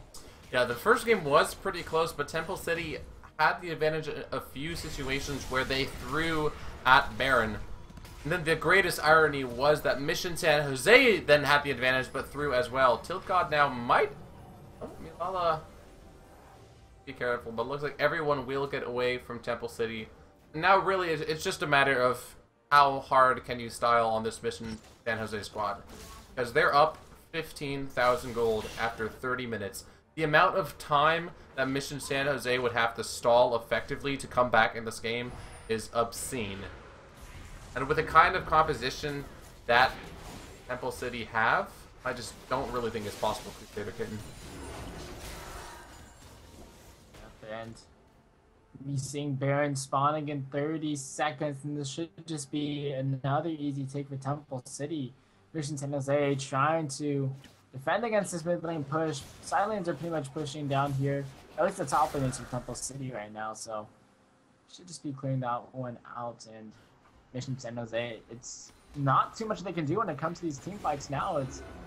Yeah, the first game was pretty close, but Temple City had the advantage in a few situations where they threw at Baron. And then the greatest irony was that Mission San Jose then had the advantage, but threw as well. Tilt God now might... Oh, Milala... Be careful, but it looks like everyone will get away from Temple City. Now, really, it's just a matter of how hard can you style on this Mission San Jose squad. Because they're up 15,000 gold after 30 minutes. the amount of time that Mission San Jose would have to stall effectively to come back in this game is obscene. And with the kind of composition that Temple City have, I just don't really think it's possible for Crusader Kitten. And me seeing Baron spawning in 30 seconds, and this should just be another easy take for Temple City. Mission San Jose trying to defend against this mid lane push. Side lanes are pretty much pushing down here. At least the top lane is for Temple City right now, so should just be clearing that one out. And Mission San Jose, it's not too much they can do when it comes to these team fights now.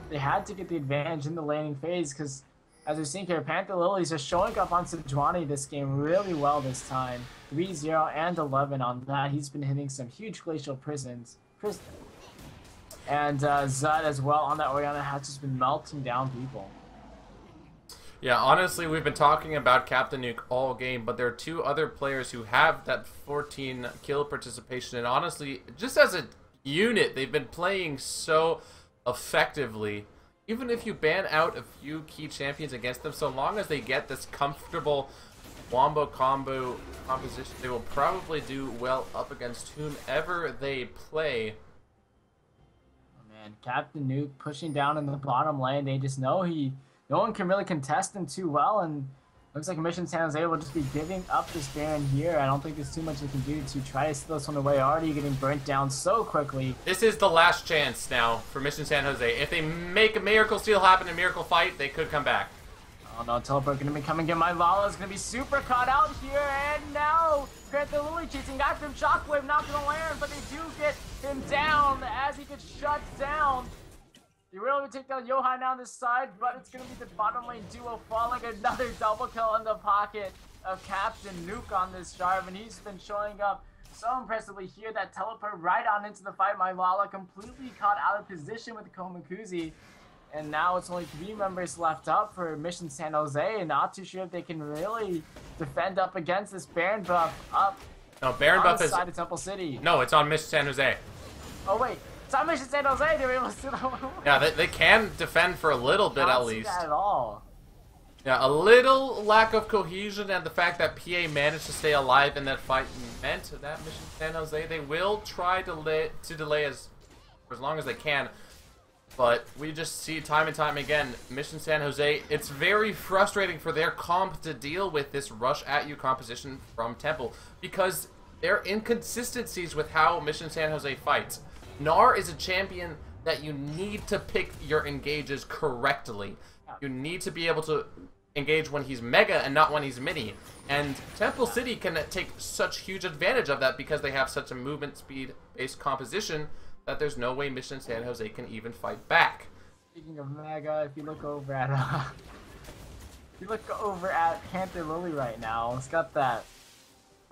They had to get the advantage in the laning phase because, as we're seeing here, Panther Lily's just showing up on Sejuani this game really well this time. 3-0 and 11 on that. He's been hitting some huge glacial prisons. And Zud as well on that Orianna has just been melting down people. Yeah, honestly, we've been talking about Captain Nuke all game, but there are two other players who have that 14 kill participation, and honestly, just as a unit, they've been playing so effectively. Even if you ban out a few key champions against them, so long as they get this comfortable wombo combo composition, they will probably do well up against whomever they play. Oh man, Captain Nuke pushing down in the bottom lane. They just know no one can really contest him too well, and looks like Mission San Jose will just be giving up this Baron here. I don't think there's too much they can do to try to steal this one away. Already getting burnt down so quickly. This is the last chance now for Mission San Jose. If they make a miracle steal happen, a miracle fight, they could come back. Oh no, Teleport gonna be coming in. My Lala's gonna be super caught out here, and now Panther Lily chasing after him. Shockwave not gonna land, but they do get him down as he gets shut down. They were able to take down Johan on this side, but it's going to be the bottom lane duo falling. Another double kill in the pocket of Captain Nuke on this Jarvan, and he's been showing up so impressively here. That teleport right on into the fight. My Lala completely caught out of position with Komakuzi, and now it's only 3 members left up for Mission San Jose, and not too sure if they can really defend up against this Baron buff up no, Baron buff the is side of Temple City. No, it's on Mission San Jose. Oh wait. It's on Mission San Jose, they were able to do that. Yeah, they can defend for a little bit at least. Not at all. Yeah, a little lack of cohesion, and the fact that PA managed to stay alive in that fight meant that Mission San Jose, they will try to delay for as long as they can. But we just see time and time again, Mission San Jose, it's very frustrating for their comp to deal with this rush at you composition from Temple, because there are inconsistencies with how Mission San Jose fights. Gnar is a champion that you need to pick your engages correctly. You need to be able to engage when he's mega and not when he's mini. And Temple City can take such huge advantage of that because they have such a movement speed based composition that there's no way Mission San Jose can even fight back. Speaking of mega, if you look over at Panther Lily right now, it's got that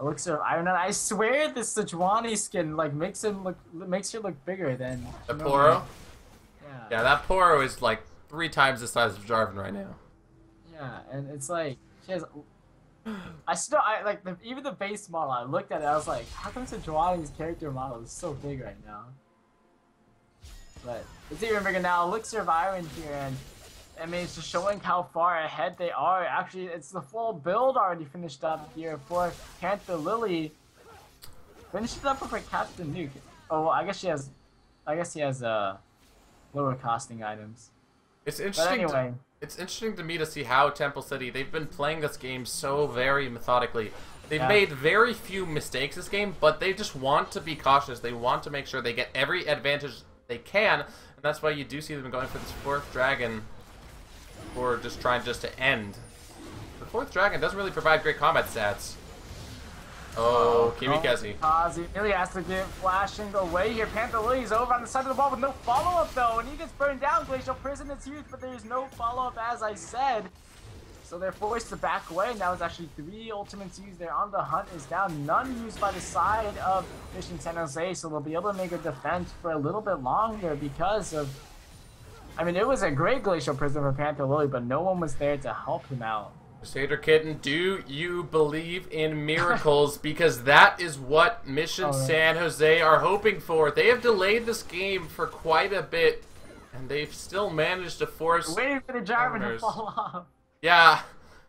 elixir of iron, and I swear this Sejuani skin like makes her look bigger than the Poro. Yeah, that Poro is like 3 times the size of Jarvan right now. Yeah, and it's like she has. Even the base model. I looked at it, I was like, how come Sejuani's character model is so big right now? But it's even bigger now. Elixir of iron here, and I mean, it's just showing how far ahead they are. Actually, it's the full build already finished up here for Panther Lily. Finished it up for Captain Nuke. Oh, well, I guess he has lower costing items. It's interesting. But anyway, it's interesting to me to see how Temple City, they've been playing this game so very methodically. They've made very few mistakes this game, but they just want to be cautious. They want to make sure they get every advantage they can, and that's why you do see them going for this 4th dragon. Or just trying to end. The 4th dragon doesn't really provide great combat stats. Oh, Kimikaze. Kazi really has to get flashing away here. Panther Lily's over on the side of the wall with no follow-up though, and he gets burned down. Glacial Prison is huge, but there's no follow-up as I said. So they're forced to back away. Now it's actually 3 ultimates used there. On the hunt is down. None used by the side of Mission San Jose, so they'll be able to make a defense for a little bit longer because of... I mean, it was a great Glacial Prison for Panther Lily, but no one was there to help him out. Crusader Kitten, do you believe in miracles? Because that is what Mission San Jose are hoping for. They have delayed this game for quite a bit, and they've still managed to force... Waiting for the Jarvan to fall off. Yeah.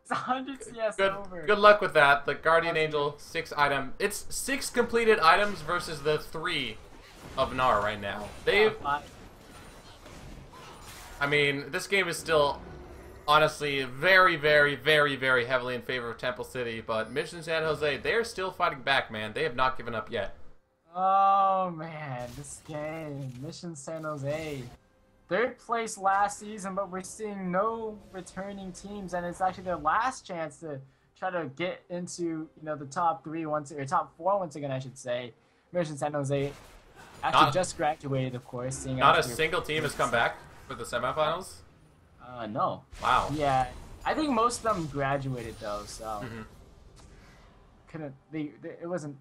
It's 100 CS Good, over. good luck with that. The Guardian Angel 6 item. It's 6 completed items versus the 3 of Gnar right now. I mean, this game is still honestly very, very, very, very heavily in favor of Temple City, but Mission San Jose, they're still fighting back, man. They have not given up yet. Oh man, this game, Mission San Jose. 3rd place last season, but we're seeing no returning teams, and it's actually their last chance to try to get into, the top 3 once, or top 4 once again, I should say. Mission San Jose actually just graduated, of course. Not a single team has come back for the semifinals? No. Wow. Yeah, I think most of them graduated though, so it wasn't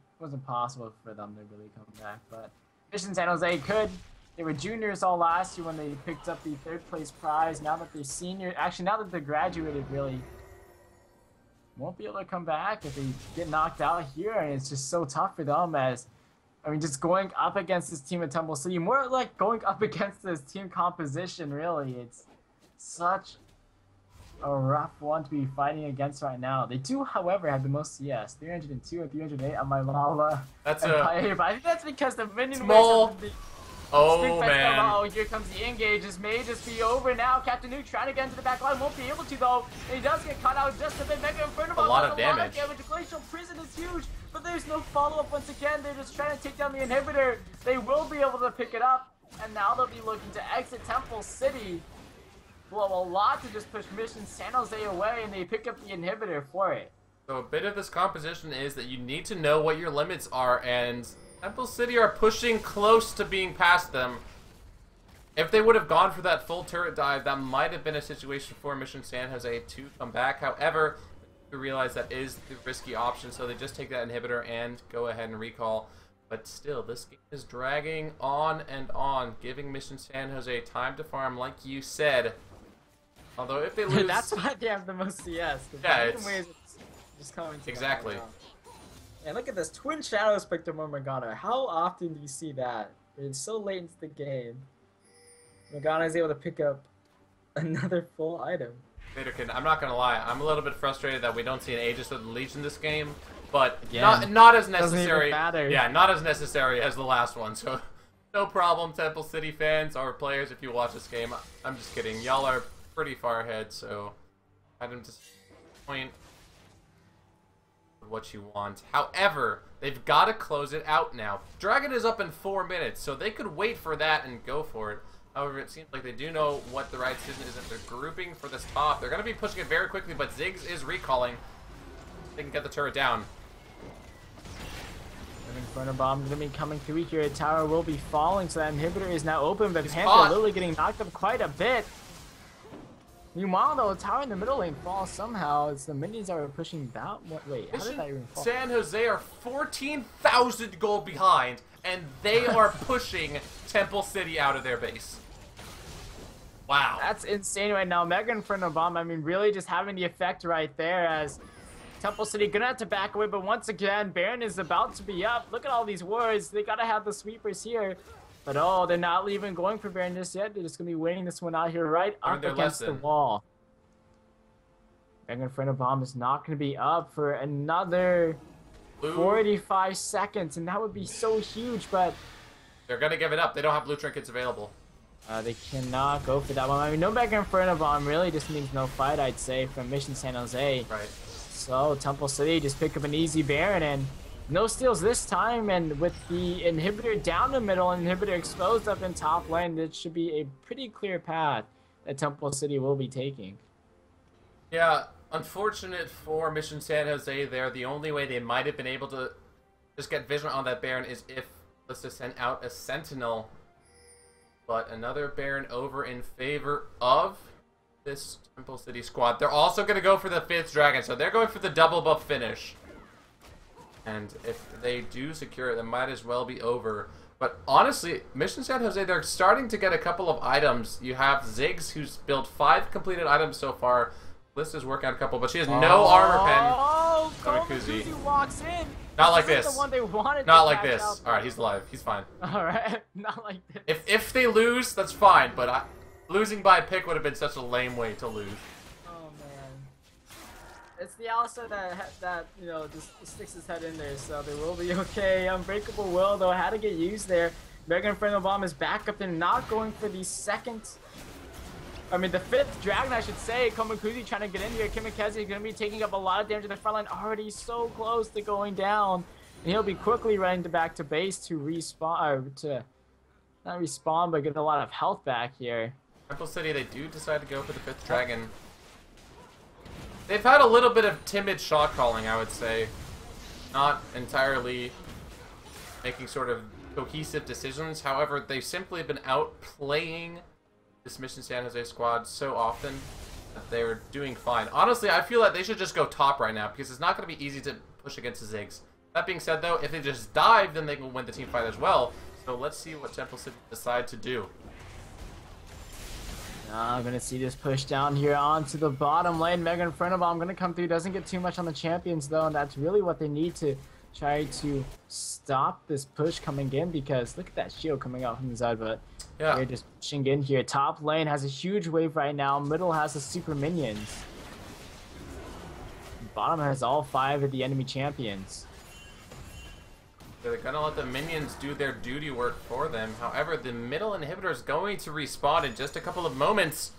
possible for them to really come back. But Mission San Jose could. They were juniors all last year when they picked up the 3rd place prize. Now that they're senior, actually now that they're graduated, really won't be able to come back if they get knocked out here, and it's just so tough for them. As I mean, just going up against this team at Temple City, more like going up against this team composition. Really, it's such a rough one to be fighting against right now. They do, however, have the most CS, 302 and 308 on my Lala. That's but I think that's because the minion small. Oh man! Oh, here comes the engage. This may just be over now. Captain Nuke trying to get into the back line, won't be able to though. And he does get caught out just a bit. Mega Inferno Bomb. A lot of damage. Glacial Prison is huge, but there's no follow-up once again. They're just trying to take down the inhibitor. They will be able to pick it up, and now they'll be looking to exit Temple City. Blow a lot to just push Mission San Jose away, and they pick up the inhibitor for it. So a bit of this composition is that you need to know what your limits are, and Temple City are pushing close to being past them. If they would have gone for that full turret dive, that might have been a situation for Mission San Jose to come back. However, you realize that is the risky option, so they just take that inhibitor and go ahead and recall. But still, this game is dragging on and on, giving Mission San Jose time to farm, like you said. Although if they lose... That's why they have the most CS. Yeah, it's... just coming to exactly. And look at this, Twin Shadows picked up on Morgana. How often do you see that? It's so late into the game. Morgana is able to pick up another full item. Vaderkin, I'm not gonna lie, I'm a little bit frustrated that we don't see an Aegis of the Legion this game, but not as necessary. Yeah, not as necessary as the last one. So no problem, Temple City fans or players, if you watch this game. I'm just kidding. Y'all are pretty far ahead, so I don't disappoint what you want. However, they've got to close it out now. Dragon is up in 4 minutes, so they could wait for that and go for it. However, it seems like they do know what the right decision is if they're grouping for this top. They're going to be pushing it very quickly, but Ziggs is recalling. They can get the turret down. Inferno Bomb is going to be coming through here. Tower will be falling, so that inhibitor is now open, but Panther literally getting knocked up quite a bit. Meanwhile, though, Tower in the middle lane falls somehow. It's the minions that are pushing that. Wait, how did that even fall? San Jose are 14,000 gold behind, and they are pushing Temple City out of their base. Wow. That's insane right now. Mega Inferno Bomb, I mean, really just having the effect right there as Temple City gonna have to back away, but once again, Baron is about to be up. Look at all these wards. They gotta have the sweepers here. But oh, they're not even going for Baron just yet. They're just going to be waiting this one out here right up against the wall. Mega Inferno Bomb is not going to be up for another 45 seconds, and that would be so huge, but... They're going to give it up. They don't have blue trinkets available. They cannot go for that one. I mean, no Mega Inferno Bomb really just means no fight, I'd say, from Mission San Jose. Right. So, Temple City just pick up an easy Baron, and no steals this time, and with the inhibitor down the middle and inhibitor exposed up in top lane, it should be a pretty clear path that Temple City will be taking. Yeah, unfortunate for Mission San Jose there. The only way they might have been able to just get vision on that Baron is if let's just send out a Sentinel. But another Baron over in favor of this Temple City squad. They're also going to go for the 5th Dragon, so they're going for the double buff finish. And if they do secure it, it might as well be over. But honestly, Mission San Jose, they're starting to get a couple of items. You have Ziggs, who's built 5 completed items so far. Liz is working on a couple, but she has no armor pen. Oh, Kuzi walks in. Not like this. The one they wanted Not like this. All right, he's alive. He's fine. All right, not like this. If they lose, that's fine. But losing by a pick would have been such a lame way to lose. Oh man. It's the Alistar that you know just sticks his head in there, so they will be okay. Unbreakable Will though had to get used there. Mega Inferno Bomb is back up and not going for the the fifth Dragon, I should say. Komakuzi trying to get in here. Kimikaze is going to be taking up a lot of damage in the front line, already so close to going down. And he'll be quickly running back to base to respawn, or to not respawn, but get a lot of health back here. Temple City, they do decide to go for the fifth Dragon. They've had a little bit of timid shot calling, I would say. Not entirely making sort of cohesive decisions. However, they've simply been outplaying this Mission San Jose squad so often that they're doing fine. Honestly, I feel like they should just go top right now because it's not going to be easy to push against the Ziggs. That being said, though, if they just dive, then they can win the team fight as well. So let's see what Temple City decide to do. I'm going to see this push down here onto the bottom lane. Mega Inferno Bomb going to come through. Doesn't get too much on the champions, though, and that's really what they need to try to stop this push coming in, because look at that shield coming out from the side, but yeah, they're just pushing in here. Top lane has a huge wave right now. Middle has the super minions. Bottom has all 5 of the enemy champions. They're gonna let the minions do their duty work for them. However, the middle inhibitor is going to respawn in just a couple of moments.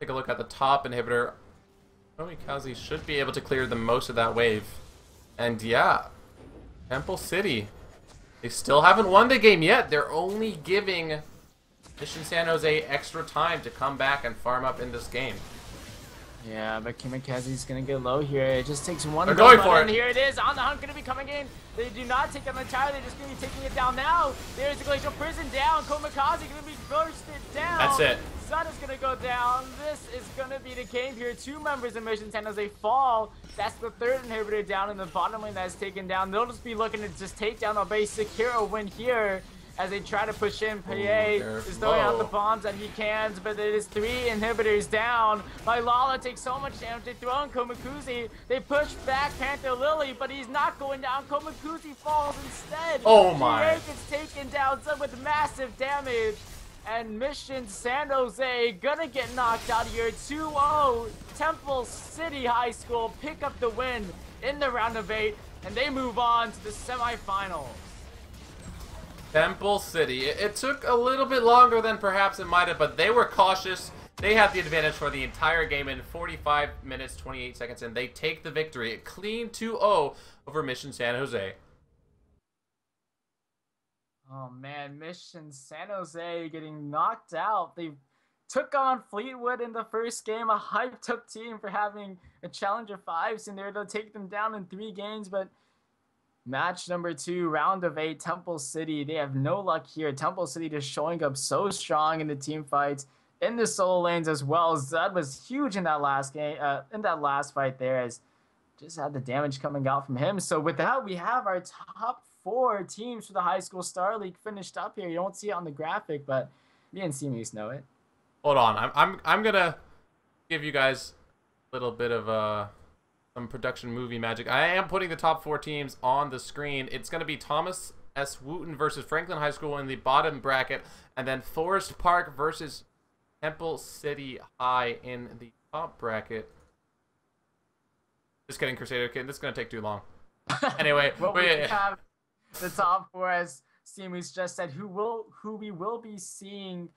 Take a look at the top inhibitor. Komikaze should be able to clear the most of that wave. And yeah, Temple City, they still haven't won the game yet. They're only giving Mission San Jose extra time to come back and farm up in this game. Yeah, but Kimikaze's gonna get low here. It just takes one. They're going for it. And here it is. On the Hunt gonna be coming in. They do not take down the tower. They're just gonna be taking it down now. There's the Glacial Prison down. Komikaze gonna be bursted down. That's it. Sun is gonna go down. This is gonna be the game here. 2 members of Mission San Jose fall. That's the 3rd inhibitor down in the bottom lane that's taken down. They'll just be looking to just take down a base, secure a win here as they try to push in. Paye is throwing out the bombs that he can, but it is 3 inhibitors down. Lala takes so much damage. They throw on Komakuzi. They push back Panther Lily, but he's not going down. Komakuzi falls instead. Oh my. Paye gets taken down with massive damage. And Mission San Jose gonna get knocked out here. 2-0. Temple City High School pick up the win in the round of 8, and they move on to the semifinals. Temple City. It took a little bit longer than perhaps it might have, but they were cautious. They had the advantage for the entire game in 45 minutes, 28 seconds, and they take the victory. A clean 2-0 over Mission San Jose. Oh man, Mission San Jose getting knocked out. They took on Fleetwood in the first game, a hyped up team for having a Challenger 5s in there. They'll take them down in 3 games, but match number 2, round of 8, Temple City. They have no luck here. Temple City just showing up so strong in the team fights, in the solo lanes as well. Zed was huge in that last game, in that last fight there, as just had the damage coming out from him. So with that, we have our top 4 teams for the High School Star League finished up here. You don't see it on the graphic, but me and Seamus know it. Hold on, I'm gonna give you guys a little bit of some production movie magic. I am putting the top 4 teams on the screen. It's gonna be Thomas S. Wooten versus Franklin High School in the bottom bracket, and then Forest Park versus Temple City High in the top bracket. Just kidding, Crusader Kid. This is gonna take too long. Anyway, we have the top 4, as Seamus just said, who we will be seeing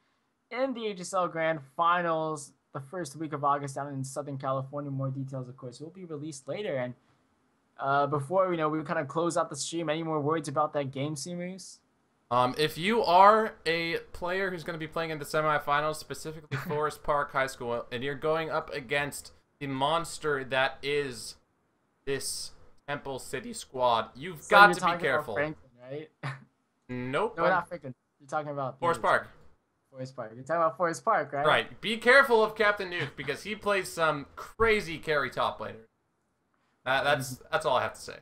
in the HSL Grand Finals the first week of August down in Southern California. More details, of course, will be released later. And before we kind of close out the stream, any more words about that game, Seamus? If you are a player who's going to be playing in the semifinals, specifically Forest Park High School, and you're going up against the monster that is this Temple City squad, you've got to be careful. About Franklin, right? Nope. No, not Franklin. You're talking about Forest Park. Forest Park. You're talking about Forest Park, right? Right. Be careful of Captain Nuke because he plays some crazy carry top laner. That's all I have to say.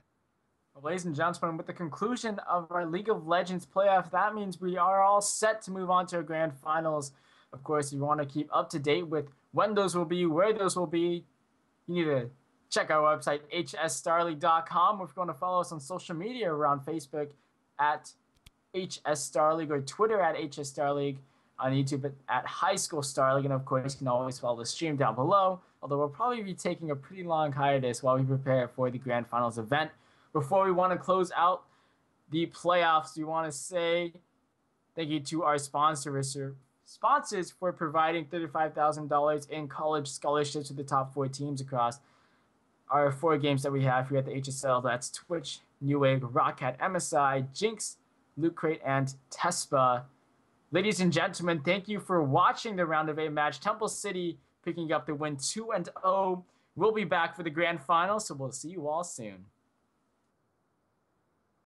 Well, ladies and gentlemen, with the conclusion of our League of Legends playoff, that means we are all set to move on to our grand finals. Of course, if you want to keep up to date with when those will be, where those will be, you need to check our website, hsstarleague.com. If you want to follow us on social media, around Facebook at HSStarleague or Twitter at HSStarleague. on YouTube at High School Star League. And of course, you can always follow the stream down below. Although we'll probably be taking a pretty long hiatus while we prepare for the Grand Finals event. Before we want to close out the playoffs, we want to say thank you to our sponsors for providing $35,000 in college scholarships to the top 4 teams across our 4 games that we have here at the HSL. That's Twitch, Newegg, Rockcat, MSI, Jinx, Loot Crate, and Tespa. Ladies and gentlemen, thank you for watching the Round of 8 match. Temple City picking up the win 2-0. We'll be back for the grand final, so we'll see you all soon.